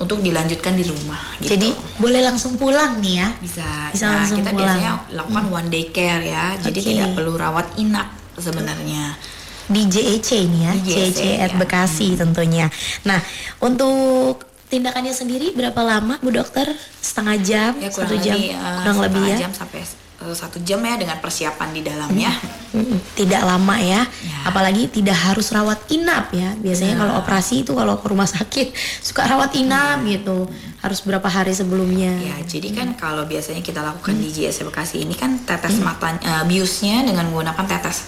Untuk dilanjutkan di rumah gitu. Jadi boleh langsung pulang nih ya? Bisa nah, langsung kita pulang. Biasanya lakukan one day care ya. Jadi tidak perlu rawat inap sebenarnya. Di JEC ini ya, JEC at Bekasi tentunya. Nah, untuk tindakannya sendiri berapa lama Bu Dokter? Setengah jam? Ya, 1 jam? Kurang lebih ya? Jam sampai 1 jam ya dengan persiapan di dalamnya. Tidak lama ya, apalagi tidak harus rawat inap ya. Biasanya kalau operasi itu kalau ke rumah sakit suka rawat inap gitu, harus berapa hari sebelumnya. Ya, jadi kan kalau biasanya kita lakukan di JEC Bekasi ini kan tetes matanya, biusnya dengan menggunakan tetes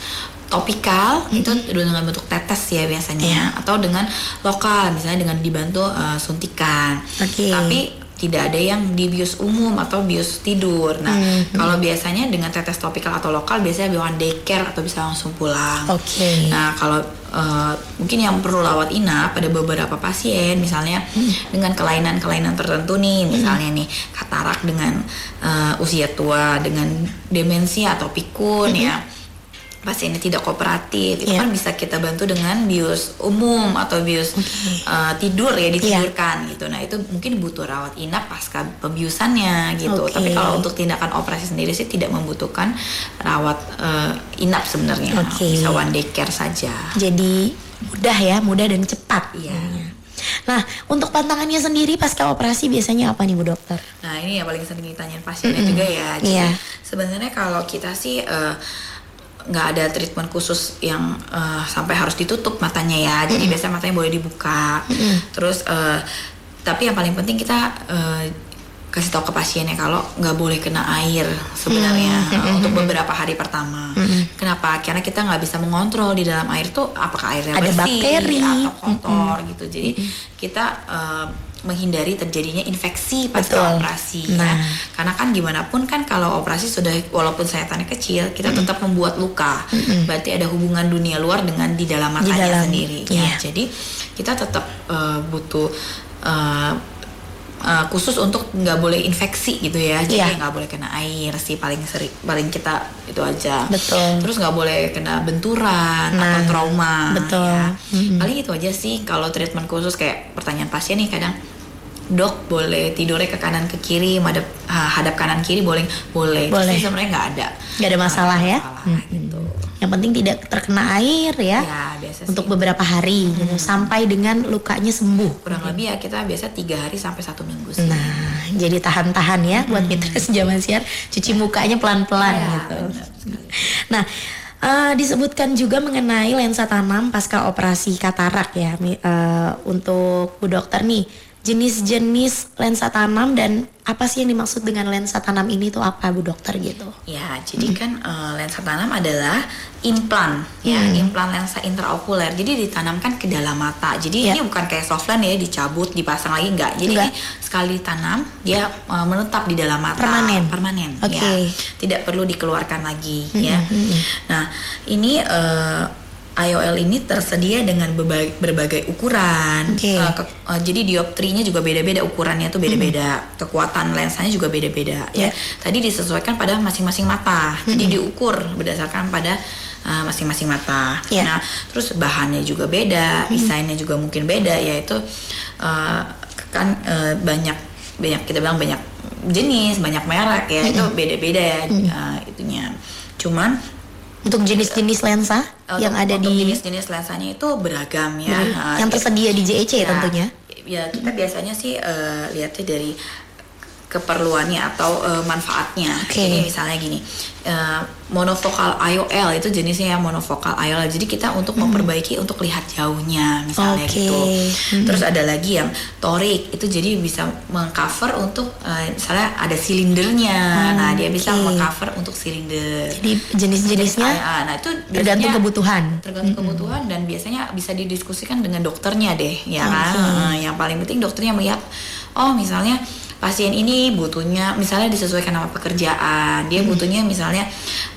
topikal, itu dengan bentuk tetes ya biasanya, atau dengan lokal misalnya dengan dibantu suntikan. Tapi tidak ada yang di bius umum atau bius tidur. Nah, kalau biasanya dengan tetes topikal atau lokal biasanya one day care atau bisa langsung pulang. Nah, kalau mungkin yang perlu rawat inap pada beberapa pasien, misalnya dengan kelainan-kelainan tertentu nih, misalnya nih katarak dengan usia tua, dengan demensia atau pikun ya. Pasiennya tidak kooperatif, itu kan bisa kita bantu dengan bius umum atau bius tidur ya, ditidurkan gitu. Nah, itu mungkin butuh rawat inap pasca pembiusannya gitu. Tapi kalau untuk tindakan operasi sendiri sih tidak membutuhkan rawat inap sebenarnya. Bisa one day care saja. Jadi mudah dan cepat. Nah, untuk pantangannya sendiri pasca operasi biasanya apa nih Bu Dokter? Nah, ini yang paling sering ditanyain pasiennya juga ya. Jadi sebenarnya kalau kita sih nggak ada treatment khusus yang sampai harus ditutup matanya ya. Jadi biasanya matanya boleh dibuka. Terus tapi yang paling penting kita kasih tahu ke pasiennya kalau nggak boleh kena air sebenarnya untuk beberapa hari pertama. Kenapa? Karena kita nggak bisa mengontrol di dalam air tuh apakah airnya ada bersih bakteri atau kotor gitu. Jadi kita menghindari terjadinya infeksi pasca operasi ya. Karena kan gimana pun kan kalau operasi sudah walaupun sayatannya kecil, kita tetap membuat luka. Berarti ada hubungan dunia luar dengan di dalam matanya sendiri. Ya. Jadi kita tetap butuh khusus untuk nggak boleh infeksi gitu ya. Jadi nggak boleh kena air sih paling kita itu aja. Terus nggak boleh kena benturan atau trauma. Ya. Paling itu aja sih kalau treatment khusus. Kayak pertanyaan pasien nih kadang, Dok boleh tidurnya ke kanan ke kiri, hadap kanan kiri boleh. Terus sebenarnya nggak ada masalah ya. Gitu. Yang penting tidak terkena air ya untuk beberapa hari gitu, sampai dengan lukanya sembuh. Kurang lebih ya kita biasa 3 hari sampai 1 minggu sih. Nah, jadi tahan-tahan ya buat mitra Sejaman Siar, cuci mukanya pelan-pelan gitu. Nah, disebutkan juga mengenai lensa tanam pasca operasi katarak ya. Untuk Bu Dokter nih, jenis-jenis lensa tanam dan apa sih yang dimaksud dengan lensa tanam ini tuh apa Bu Dokter gitu? Ya, jadi kan lensa tanam adalah implan ya, implan lensa intraokuler. Jadi ditanamkan ke dalam mata. Jadi ini bukan kayak soft lens ya, dicabut, dipasang lagi enggak. Jadi ini sekali tanam dia menetap di dalam mata. Permanen. Ya. Tidak perlu dikeluarkan lagi ya. Nah, ini IOL ini tersedia dengan berbagai ukuran. Jadi dioptrinya juga beda-beda, ukurannya tuh beda-beda, kekuatan lensanya juga beda-beda. Ya. Tadi disesuaikan pada masing-masing mata. Jadi diukur berdasarkan pada masing-masing mata. Nah, terus bahannya juga beda, desainnya juga mungkin beda. Yaitu banyak kita bilang banyak jenis, banyak merek ya. Itu beda-beda ya itunya. Cuman untuk jenis-jenis lensa yang ada untuk jenis-jenis lensanya itu beragam ya. Yang tersedia di JEC tentunya. Ya, kita biasanya sih lihatnya dari keperluannya atau manfaatnya. Jadi misalnya gini, monofokal IOL itu jenisnya yang monofokal IOL. Jadi kita untuk memperbaiki untuk lihat jauhnya misalnya gitu. Terus ada lagi yang toric, itu jadi bisa mengcover untuk misalnya ada silindernya. Nah, dia bisa mengcover untuk silinder. Jadi jenis-jenisnya nah itu tergantung kebutuhan. Tergantung kebutuhan dan biasanya bisa didiskusikan dengan dokternya deh, ya kan. Yang paling penting dokternya melihat misalnya pasien ini butuhnya misalnya disesuaikan sama pekerjaan, dia butuhnya misalnya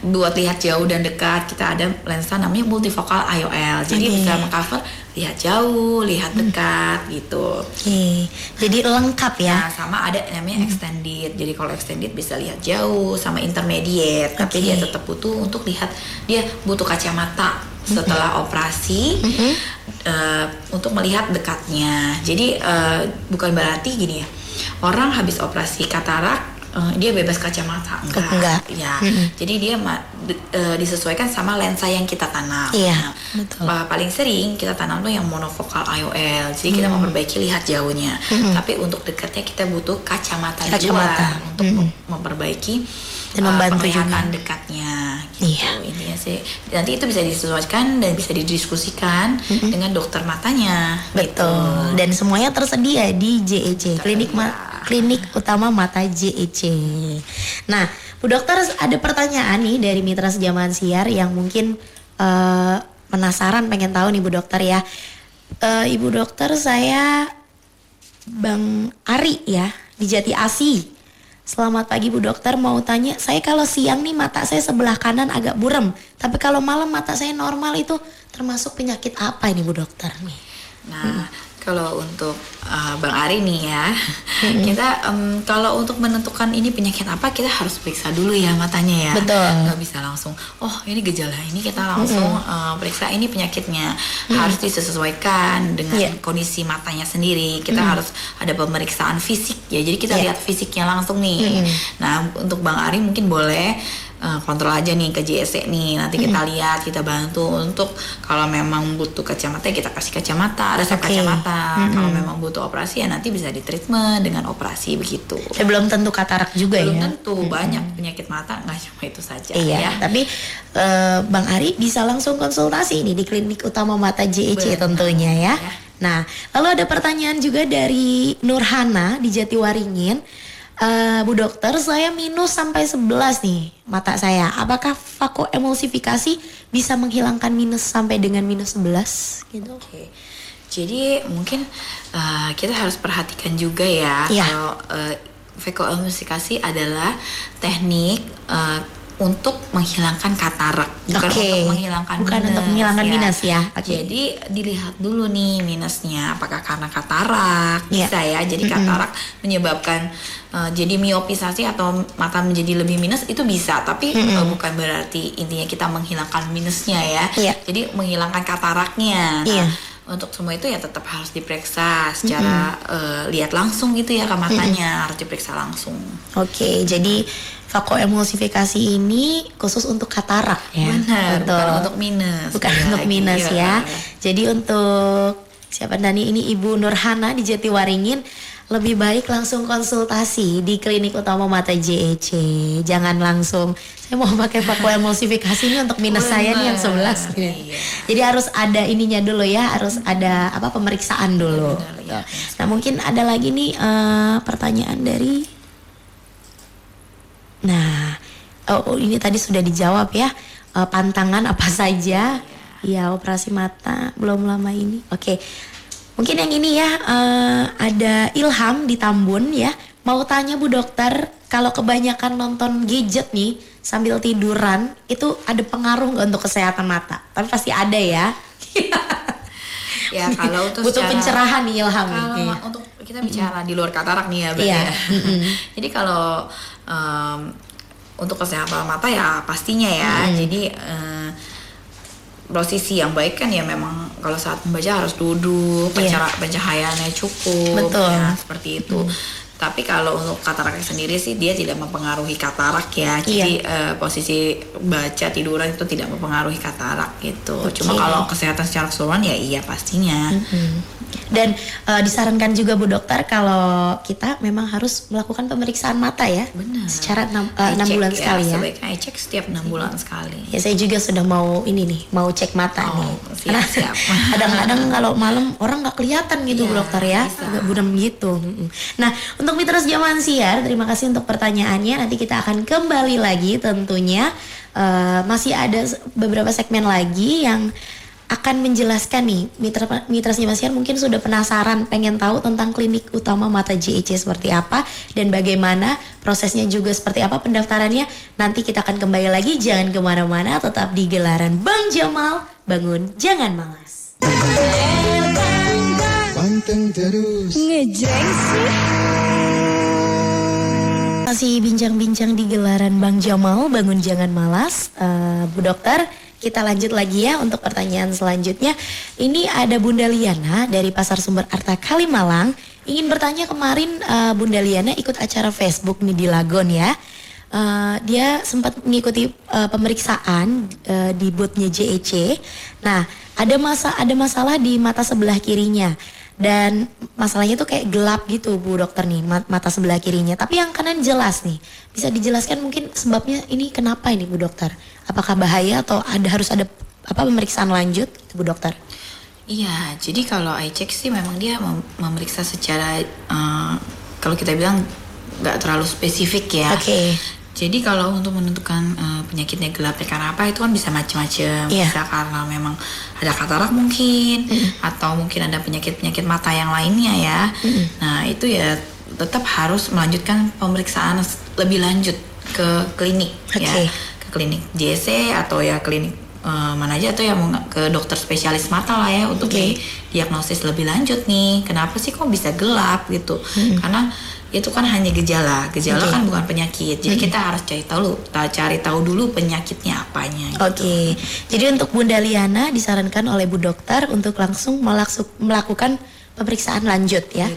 buat lihat jauh dan dekat, kita ada lensa namanya multifocal IOL, jadi bisa mengcover lihat jauh, lihat dekat gitu. Oke, jadi lengkap ya. Nah, sama ada namanya extended. Jadi kalau extended bisa lihat jauh, sama intermediate, tapi dia tetap butuh untuk lihat, dia butuh kacamata setelah operasi untuk melihat dekatnya. Jadi bukan berarti gini ya, orang habis operasi katarak dia bebas kacamata, enggak. Ya, jadi dia disesuaikan sama lensa yang kita tanam. Iya, Nah, betul. paling sering kita tanam tuh yang monofocal IOL, jadi kita memperbaiki lihat jauhnya. Tapi untuk dekatnya kita butuh kacamata luar untuk memperbaiki dan membantu penglihatan juga dekatnya. Gitu. Iya. Intinya sih, nanti itu bisa disesuaikan dan bisa didiskusikan dengan dokter matanya. Betul. Gitu. Dan semuanya tersedia di JEC, Klinik Utama Mata JEC. Nah, Bu Dokter, ada pertanyaan nih dari mitra sejaman siar yang mungkin penasaran, pengen tahu nih Bu Dokter ya. Ibu Dokter, saya Bang Ari ya di Jati Asi. Selamat pagi Bu Dokter, mau tanya, saya kalau siang nih mata saya sebelah kanan agak buram, tapi kalau malam mata saya normal, itu termasuk penyakit apa ini Bu Dokter nih? Nah, kalau untuk Bang Ari nih ya, kita kalau untuk menentukan ini penyakit apa, kita harus periksa dulu ya matanya ya. Betul. Nggak bisa langsung, oh ini gejala ini kita langsung periksa ini penyakitnya. Harus disesuaikan dengan kondisi matanya sendiri. Kita harus ada pemeriksaan fisik ya. Jadi kita lihat fisiknya langsung nih. Nah, untuk Bang Ari mungkin boleh kontrol aja nih ke JSC nih, nanti kita lihat, kita bantu untuk kalau memang butuh kacamata kita kasih kacamata, resep kacamata. Kalau memang butuh operasi ya nanti bisa di treatment dengan operasi begitu. Belum tentu katarak juga Belum ya. tentu, banyak penyakit mata, nggak cuma itu saja Iya, ya. tapi Bang Ari bisa langsung konsultasi nih di Klinik Utama Mata JEC Benar. tentunya ya. Ya. Nah, lalu ada pertanyaan juga dari Nurhana di Jatiwaringin. Bu Dokter, saya minus sampai 11 nih mata saya. Apakah vakoemulsifikasi bisa menghilangkan minus sampai dengan minus 11 gitu? Oke. Jadi mungkin kita harus perhatikan juga ya, Iya. kalau vakoemulsifikasi adalah teknik untuk menghilangkan katarak, bukan Oke. untuk menghilangkan Bukan minus. untuk menghilangkan minus ya. Oke. Jadi dilihat dulu nih minusnya, apakah karena katarak, Iya. bisa ya. Jadi katarak menyebabkan jadi miopisasi atau mata menjadi lebih minus, itu bisa. Tapi bukan berarti intinya kita menghilangkan minusnya ya. Iya. Jadi menghilangkan kataraknya. Nah, Iya. untuk semua itu ya tetap harus diperiksa secara lihat langsung gitu ya ke matanya, harus diperiksa langsung. Oke, jadi vakoemulsifikasi ini khusus untuk katarak ya. Benar, Betul. bukan untuk minus. Bukan Beda untuk lagi, minus iya. ya. Jadi untuk siapa tadi ini Ibu Nurhana di Jatiwaringin, lebih baik langsung konsultasi di Klinik Utama Mata JEC. Jangan langsung saya mau pakai vakoemulsifikasi ini untuk minus saya nih yang 11 gitu. Iya. Jadi harus ada ininya dulu ya, harus ada apa pemeriksaan dulu. Benar, iya. Nah, mungkin ada lagi nih pertanyaan dari ini tadi sudah dijawab ya. Pantangan apa saja? Ya, operasi mata belum lama ini. Oke. Mungkin yang ini ya, ada Ilham di Tambun ya. Mau tanya Bu Dokter, kalau kebanyakan nonton gadget nih sambil tiduran, itu ada pengaruh nggak untuk kesehatan mata? Tapi pasti ada ya. Ya kalau untuk Butuh pencerahan nih Ilham. Kalau Iya. untuk kita bicara di luar katarak nih ya, berarti Iya. ya. Jadi kalau untuk kesehatan mata ya pastinya ya. Jadi posisi yang baik kan ya memang kalau saat membaca harus duduk, pencahayaannya cukup, Betul. ya seperti itu. Tapi kalau untuk katarak sendiri sih dia tidak mempengaruhi katarak ya. Jadi posisi baca tiduran itu tidak mempengaruhi katarak gitu. Cuma kalau kesehatan secara keseluruhan ya iya pastinya. Dan disarankan juga Bu Dokter kalau kita memang harus melakukan pemeriksaan mata ya. Benar. Secara 6 Eye-check bulan sekali ya. Sebaiknya cek setiap 6 bulan sekali. Ya, saya juga sudah mau ini nih, mau cek mata nih. Karena Siap. kadang-kadang kalau malam orang nggak kelihatan gitu Bu Dokter ya, agak buram gitu. Nah, untuk mitra sejaman siar, terima kasih untuk pertanyaannya. Nanti kita akan kembali lagi tentunya. Masih ada beberapa segmen lagi yang akan menjelaskan nih, mitra Simaskan mungkin sudah penasaran, pengen tahu tentang klinik utama mata JEC seperti apa dan bagaimana prosesnya juga seperti apa pendaftarannya. Nanti kita akan kembali lagi, jangan kemana-mana, tetap di Gelaran Bang Jamal, bangun jangan malas. Panteng terus. Masih bincang-bincang di Gelaran Bang Jamal, bangun jangan malas. Bu Dokter, kita lanjut lagi ya untuk pertanyaan selanjutnya. Ini ada Bunda Liana dari Pasar Sumber Arta Kalimalang. Ingin bertanya, kemarin Bunda Liana ikut acara Facebook nih di Lagon ya. Dia sempat mengikuti pemeriksaan di boothnya JEC. Nah, ada masalah di mata sebelah kirinya. Dan masalahnya tuh kayak gelap gitu Bu Dokter nih, mata sebelah kirinya. Tapi yang kanan jelas nih. Bisa dijelaskan mungkin sebabnya ini kenapa ini Bu Dokter? Apakah bahaya atau harus ada pemeriksaan lanjut Bu Dokter? Iya, jadi kalau eye check sih memang dia memeriksa secara kalau kita bilang nggak terlalu spesifik ya. Oke. Jadi kalau untuk menentukan penyakitnya gelapnya karena apa, itu kan bisa macam-macam. Yeah. Bisa karena memang ada katarak mungkin, atau mungkin ada penyakit-penyakit mata yang lainnya ya. Nah itu ya tetap harus melanjutkan pemeriksaan lebih lanjut ke klinik ya, ke klinik JEC atau ya klinik mana aja, atau ya mau ke dokter spesialis mata lah ya untuk diagnosis lebih lanjut nih. Kenapa sih kok bisa gelap gitu? Karena itu kan hanya gejala kan bukan penyakit. Jadi kita harus cari tahu dulu penyakitnya apanya gitu. Oke. Jadi untuk Bunda Liana disarankan oleh Bu Dokter untuk langsung melakukan pemeriksaan lanjut ya.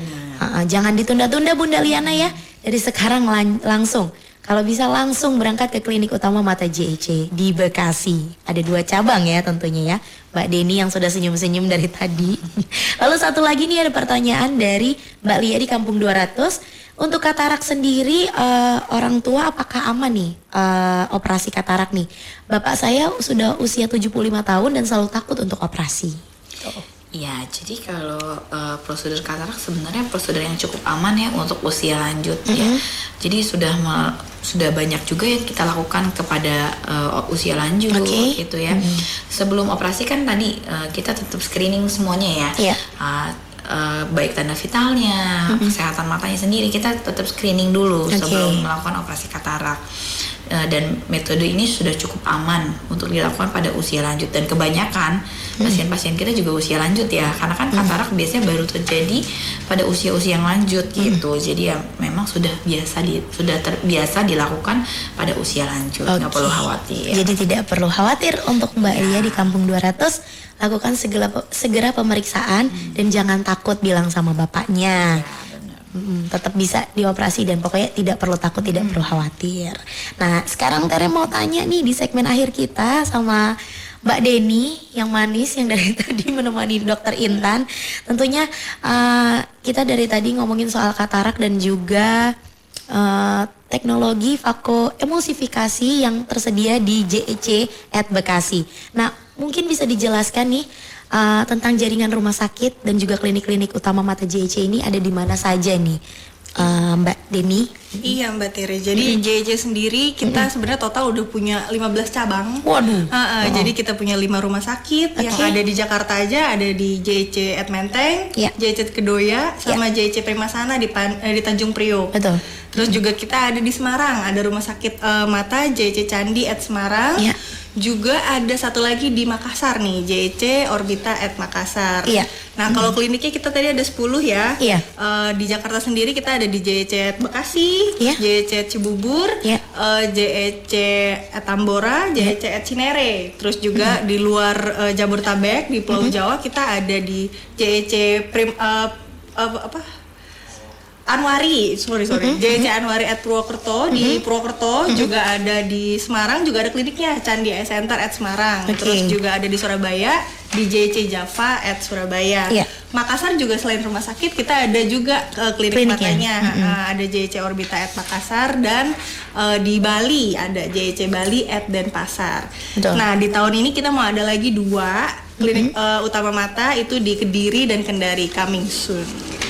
Jangan ditunda-tunda Bunda Liana ya. Dari sekarang langsung. Kalau bisa langsung berangkat ke klinik utama mata JEC di Bekasi. Ada 2 cabang ya tentunya ya. Mbak Deni yang sudah senyum-senyum dari tadi. Lalu satu lagi nih ada pertanyaan dari Mbak Lia di Kampung 200. Untuk katarak sendiri, orang tua apakah aman nih operasi katarak nih? Bapak saya sudah usia 75 tahun dan selalu takut untuk operasi. Ya, jadi kalau prosedur katarak sebenarnya prosedur yang cukup aman ya untuk usia lanjut ya. Jadi sudah banyak juga yang kita lakukan kepada usia lanjut gitu ya. Sebelum operasi kan tadi kita tetap screening semuanya ya. Baik tanda vitalnya, kesehatan matanya sendiri, kita tetap screening dulu sebelum melakukan operasi katarak. Dan metode ini sudah cukup aman untuk dilakukan pada usia lanjut, dan kebanyakan pasien-pasien kita juga usia lanjut ya, karena kan katarak biasanya baru terjadi pada usia-usia yang lanjut gitu. Jadi ya memang sudah terbiasa dilakukan pada usia lanjut, nggak perlu khawatir. Jadi tidak perlu khawatir untuk Mbak Lia di Kampung 200, lakukan segera pemeriksaan dan jangan takut bilang sama bapaknya. Tetap bisa dioperasi dan pokoknya tidak perlu takut, tidak perlu khawatir. Nah sekarang Tere mau tanya nih di segmen akhir kita sama Mbak Deni yang manis yang dari tadi menemani Dokter Intan. Tentunya kita dari tadi ngomongin soal katarak dan juga teknologi vakoemulsifikasi yang tersedia di JEC at Bekasi. Nah mungkin bisa dijelaskan nih tentang jaringan rumah sakit dan juga klinik-klinik utama mata JEC ini ada di mana saja nih, Mbak Deni? Iya Mbak Tere, jadi JEC sendiri kita sebenarnya total udah punya 15 cabang. Waduh. Jadi kita punya 5 rumah sakit yang ada di Jakarta aja, ada di JEC at Menteng, JEC Kedoya, sama JEC Primasana di Tanjung Priok. Betul. Terus juga kita ada di Semarang, ada rumah sakit mata JEC Candi at Semarang. Juga ada satu lagi di Makassar nih, JEC Orbita at Makassar. Nah kalau kliniknya kita tadi ada 10 ya. Di Jakarta sendiri kita ada di JEC at Bekasi, JEC at Cibubur, JEC at Tambora, JEC at Cinere. Terus juga di luar Jabodetabek di Pulau Jawa kita ada di JEC Anwari, JEC Anwari at Purwokerto di Purwokerto, juga ada di Semarang, juga ada kliniknya Candi Eye Center at Semarang. Terus juga ada di Surabaya di JEC Java at Surabaya. Makassar juga selain rumah sakit kita ada juga klinik matanya. Ada JEC Orbita at Makassar, dan di Bali ada JEC Bali at Denpasar. Nah di tahun ini kita mau ada lagi 2 klinik utama mata, itu di Kediri dan Kendari, coming soon.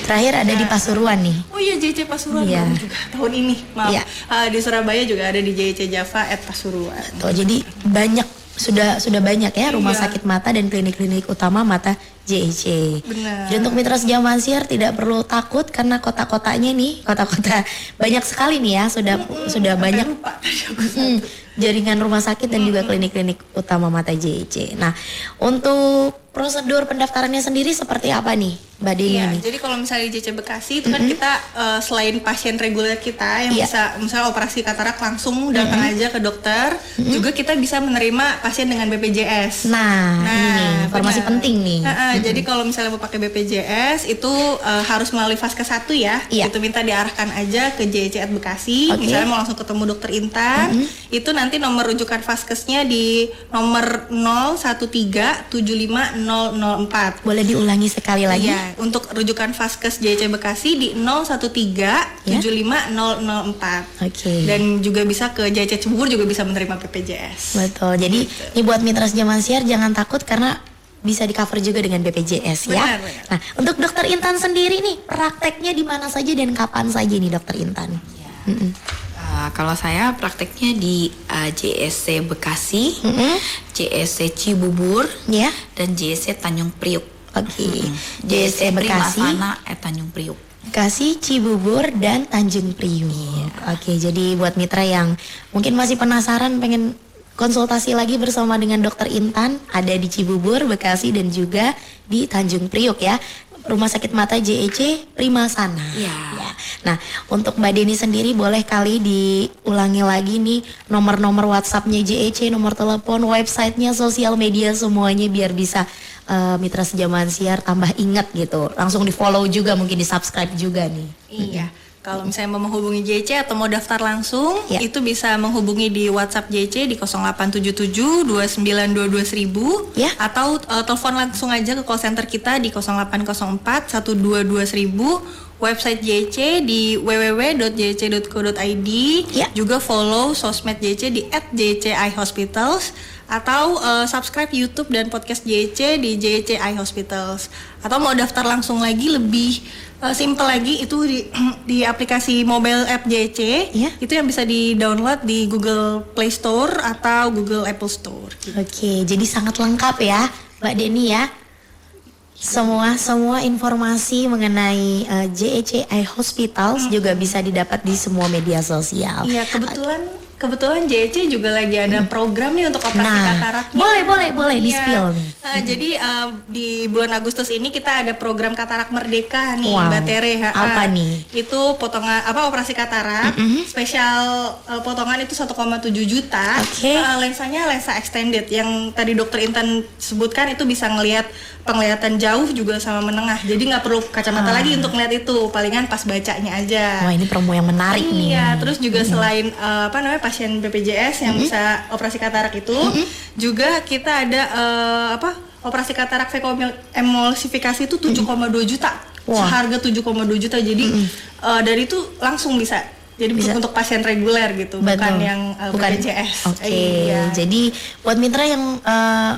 Terakhir ada di Pasuruan nih. Oh iya, JEC Pasuruan juga tahun ini. Maaf. Di Surabaya juga ada di JEC Java at Pasuruan. Jadi banyak sudah banyak ya rumah Iya. sakit mata dan klinik-klinik utama mata JEC. Benar. Jadi untuk mitra Sejaman Siar tidak perlu takut karena kota-kotanya nih, kota-kota banyak sekali nih ya, sudah banyak Lupa tadi aku. jaringan rumah sakit dan juga klinik-klinik utama mata JEC. Nah, untuk prosedur pendaftarannya sendiri seperti apa nih, Mbak Deni Iya, nih? jadi kalau misalnya di JC Bekasi itu kan kita selain pasien reguler kita yang Iya. bisa misalnya operasi katarak langsung datang aja ke dokter, juga kita bisa menerima pasien dengan BPJS. Nah, ini nih, informasi benar. penting nih. Jadi kalau misalnya mau pakai BPJS itu harus melalui fase 1 ya. Iya. Itu minta diarahkan aja ke JEC at Bekasi. Oke. Misalnya mau langsung ketemu dokter Intan, itu nanti nomor rujukan Vaskesnya di nomor 013750004. Boleh diulangi sekali lagi? Iya, untuk rujukan Vaskes JEC Bekasi di 013750004. Oke. Dan juga bisa ke JEC Cibubur juga bisa menerima BPJS. Betul. Jadi ini buat mitra Sejaman Siar jangan takut karena bisa di cover juga dengan BPJS ya. Benar, benar. Nah, untuk Dokter Intan sendiri nih, prakteknya di mana saja dan kapan saja nih Dokter Intan? Mm-mm. Kalau saya prakteknya di JSC Bekasi, JSC Cibubur, Ya. dan JSC Tanjung Priuk. Oke. JSC Bekasi, Primasana Tanjung Priuk. Bekasi, Cibubur, dan Tanjung Priuk. Oke, jadi buat mitra yang mungkin masih penasaran pengen konsultasi lagi bersama dengan Dokter Intan, ada di Cibubur, Bekasi, dan juga di Tanjung Priuk ya. Rumah Sakit Mata JEC Primasana. Iya. Ya. Nah, untuk Mbak Deni sendiri boleh kali diulangi lagi nih nomor-nomor WhatsApp-nya JEC, nomor telepon, websitenya, sosial media semuanya biar bisa mitra Sejaman Siar tambah ingat gitu. Langsung di-follow juga, mungkin di-subscribe juga nih. Iya. Kalau misalnya mau menghubungi JC atau mau daftar langsung, Ya. itu bisa menghubungi di WhatsApp JC di 0877 2922 1000 Ya. atau telepon langsung aja ke call center kita di 0804 122 1000. Website JC di www.jc.co.id. Ya. Juga follow sosmed JC di @jci-hospitals atau subscribe YouTube dan podcast JC di JCI Hospitals. Atau mau daftar langsung lagi lebih simple lagi itu di aplikasi mobile app JC. Ya. Itu yang bisa di-download di Google Play Store atau Google Apple Store. Oke, jadi sangat lengkap ya Mbak Deni ya. Semua informasi mengenai JECI Hospitals juga bisa didapat di semua media sosial. Iya, kebetulan JEC juga lagi ada program nih untuk operasi Nah, kataraknya. boleh Iya. di-spill nih. Jadi di bulan Agustus ini kita ada program katarak merdeka nih, Wow. Mbak Tere. Apa nih? Itu potongan operasi katarak spesial, potongan itu 1,7 juta. Oke. Lensanya lensa extended yang tadi Dokter Intan sebutkan itu bisa ngelihat penglihatan jauh juga sama menengah. Jadi nggak perlu kacamata lagi untuk ngeliat itu, palingan pas bacanya aja. Wah, ini promo yang menarik nih. Iya, terus juga selain pasien BPJS yang bisa operasi katarak itu, juga kita ada operasi katarak vakoemulsifikasi itu 7,2 juta. Wah. Seharga 7,2 juta. Jadi dari itu langsung bisa. Jadi Bisa. untuk pasien reguler gitu, bukan yang BPJS. Oke, Iya. jadi buat mitra yang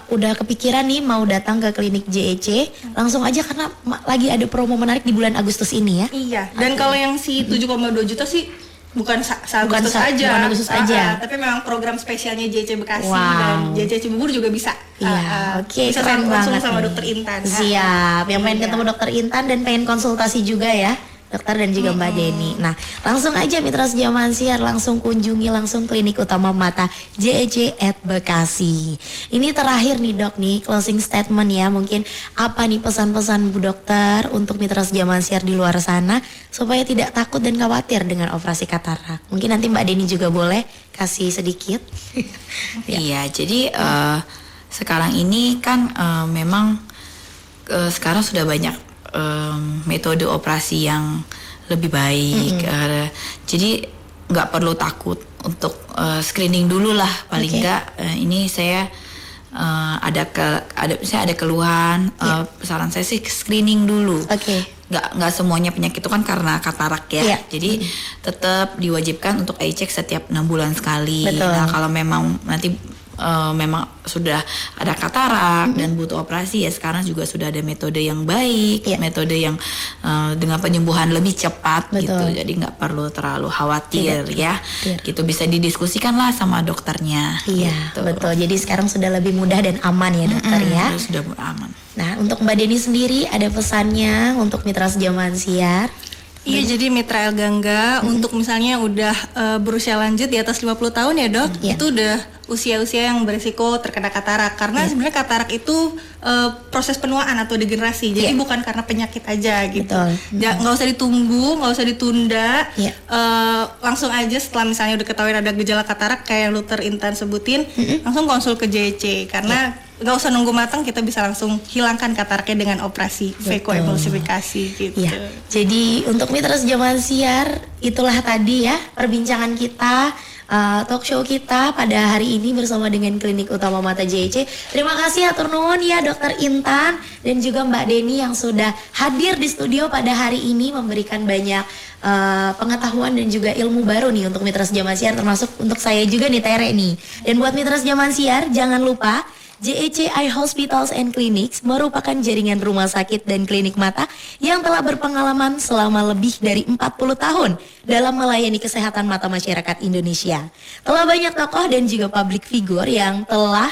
udah kepikiran nih mau datang ke klinik JEC, langsung aja karena lagi ada promo menarik di bulan Agustus ini ya. Iya, dan kalau yang si 7,2 juta sih bukan Agustus aja. bukan Agustus aja. Tapi memang program spesialnya JC Bekasi Wow. dan JC Cibubur juga bisa. Iya, oke, Bisa keren langsung banget sama nih. Dokter Intan. Siap, yang pengen Iya. ketemu Dokter Intan dan pengen konsultasi juga ya. Dokter dan juga Mbak Deni. Nah, langsung aja mitra Sejaman Siar langsung kunjungi langsung klinik utama mata JEC at Bekasi. Ini terakhir nih Dok nih closing statement ya. Mungkin apa nih pesan-pesan Bu Dokter untuk mitra Sejaman Siar di luar sana supaya tidak takut dan khawatir dengan operasi katarak. Mungkin nanti Mbak Deni juga boleh kasih sedikit. Iya, jadi sekarang ini kan memang sekarang sudah banyak metode operasi yang lebih baik. Jadi nggak perlu takut untuk screening dulu lah, paling Oke. nggak ini saya saya ada keluhan, saran saya sih screening dulu. Oke. Nggak semuanya penyakit itu kan karena katarak ya. Iya. Jadi tetap diwajibkan untuk eye check setiap 6 bulan sekali. Betul. Nah, kalau memang nanti memang sudah ada katarak dan butuh operasi, ya sekarang juga sudah ada metode yang baik, metode yang dengan penyembuhan lebih cepat gitu. Jadi nggak perlu terlalu khawatir ya. Gitu, bisa didiskusikan lah sama dokternya. Iya, gitu. betul. Jadi sekarang sudah lebih mudah dan aman ya dokter ya. Sudah aman. Nah, untuk Mbak Deni sendiri ada pesannya untuk mitra sejaman siar? Iya, jadi mitra El Gangga untuk misalnya udah berusia lanjut di atas 50 tahun ya dok, itu udah usia-usia yang berisiko terkena katarak. Karena sebenarnya katarak itu proses penuaan atau degenerasi, jadi bukan karena penyakit aja gitu. Nggak usah ditunggu, nggak usah ditunda, langsung aja setelah misalnya udah ketahuan ada gejala katarak kayak yang Dr. Intan sebutin, langsung konsul ke JEC karena nggak usah nunggu matang, kita bisa langsung hilangkan kataraknya dengan operasi vakoemulsifikasi gitu. Ya. Jadi untuk mitra sejaman siar, itulah tadi ya perbincangan kita, talk show kita pada hari ini bersama dengan Klinik Utama Mata JEC. Terima kasih atur nuwun ya Dokter Intan dan juga Mbak Deni yang sudah hadir di studio pada hari ini memberikan banyak pengetahuan dan juga ilmu baru nih untuk mitra sejaman siar, termasuk untuk saya juga nih Tere nih. Dan buat mitra sejaman siar, jangan lupa JEC Eye Hospitals and Clinics merupakan jaringan rumah sakit dan klinik mata yang telah berpengalaman selama lebih dari 40 tahun dalam melayani kesehatan mata masyarakat Indonesia. Telah banyak tokoh dan juga public figure yang telah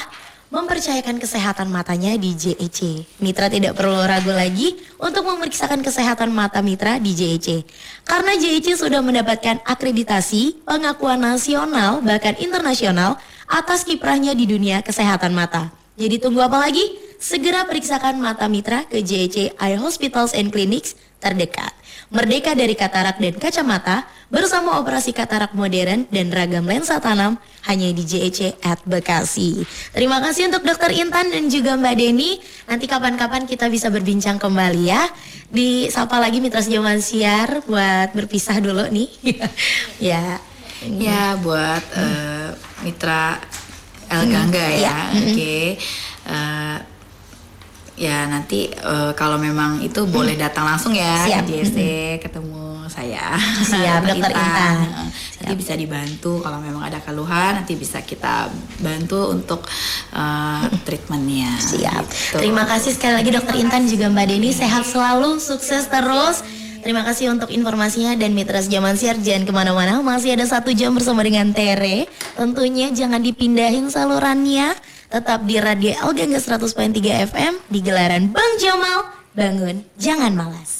mempercayakan kesehatan matanya di JEC. Mitra tidak perlu ragu lagi untuk memeriksakan kesehatan mata mitra di JEC. Karena JEC sudah mendapatkan akreditasi, pengakuan nasional bahkan internasional atas kiprahnya di dunia kesehatan mata. Jadi tunggu apa lagi? Segera periksakan mata mitra ke JEC Eye Hospitals and Clinics terdekat. Merdeka dari katarak dan kacamata bersama operasi katarak modern dan ragam lensa tanam hanya di JEC at Bekasi. Terima kasih untuk Dokter Intan dan juga Mbak Deni. Nanti kapan-kapan kita bisa berbincang kembali ya. Disapa lagi mitra sejaman siar buat berpisah dulu nih. Ya. Ya buat mitra El Gangga ya. Oke. Ya nanti kalau memang itu boleh datang langsung ya ke JEC, ketemu saya. Siap, Dokter Intan. Nanti bisa dibantu kalau memang ada keluhan, nanti bisa kita bantu untuk treatmentnya. Siap. Gitu. Terima kasih sekali lagi Dokter Intan juga Mbak Deni, sehat selalu, sukses terus. Terima kasih untuk informasinya dan mitra sejaman siar, jangan kemana-mana, masih ada 1 jam bersama dengan Tere. Tentunya jangan dipindahin salurannya, tetap di Radio El Gangga 100.3 FM di gelaran Bang Jamal, bangun jangan malas.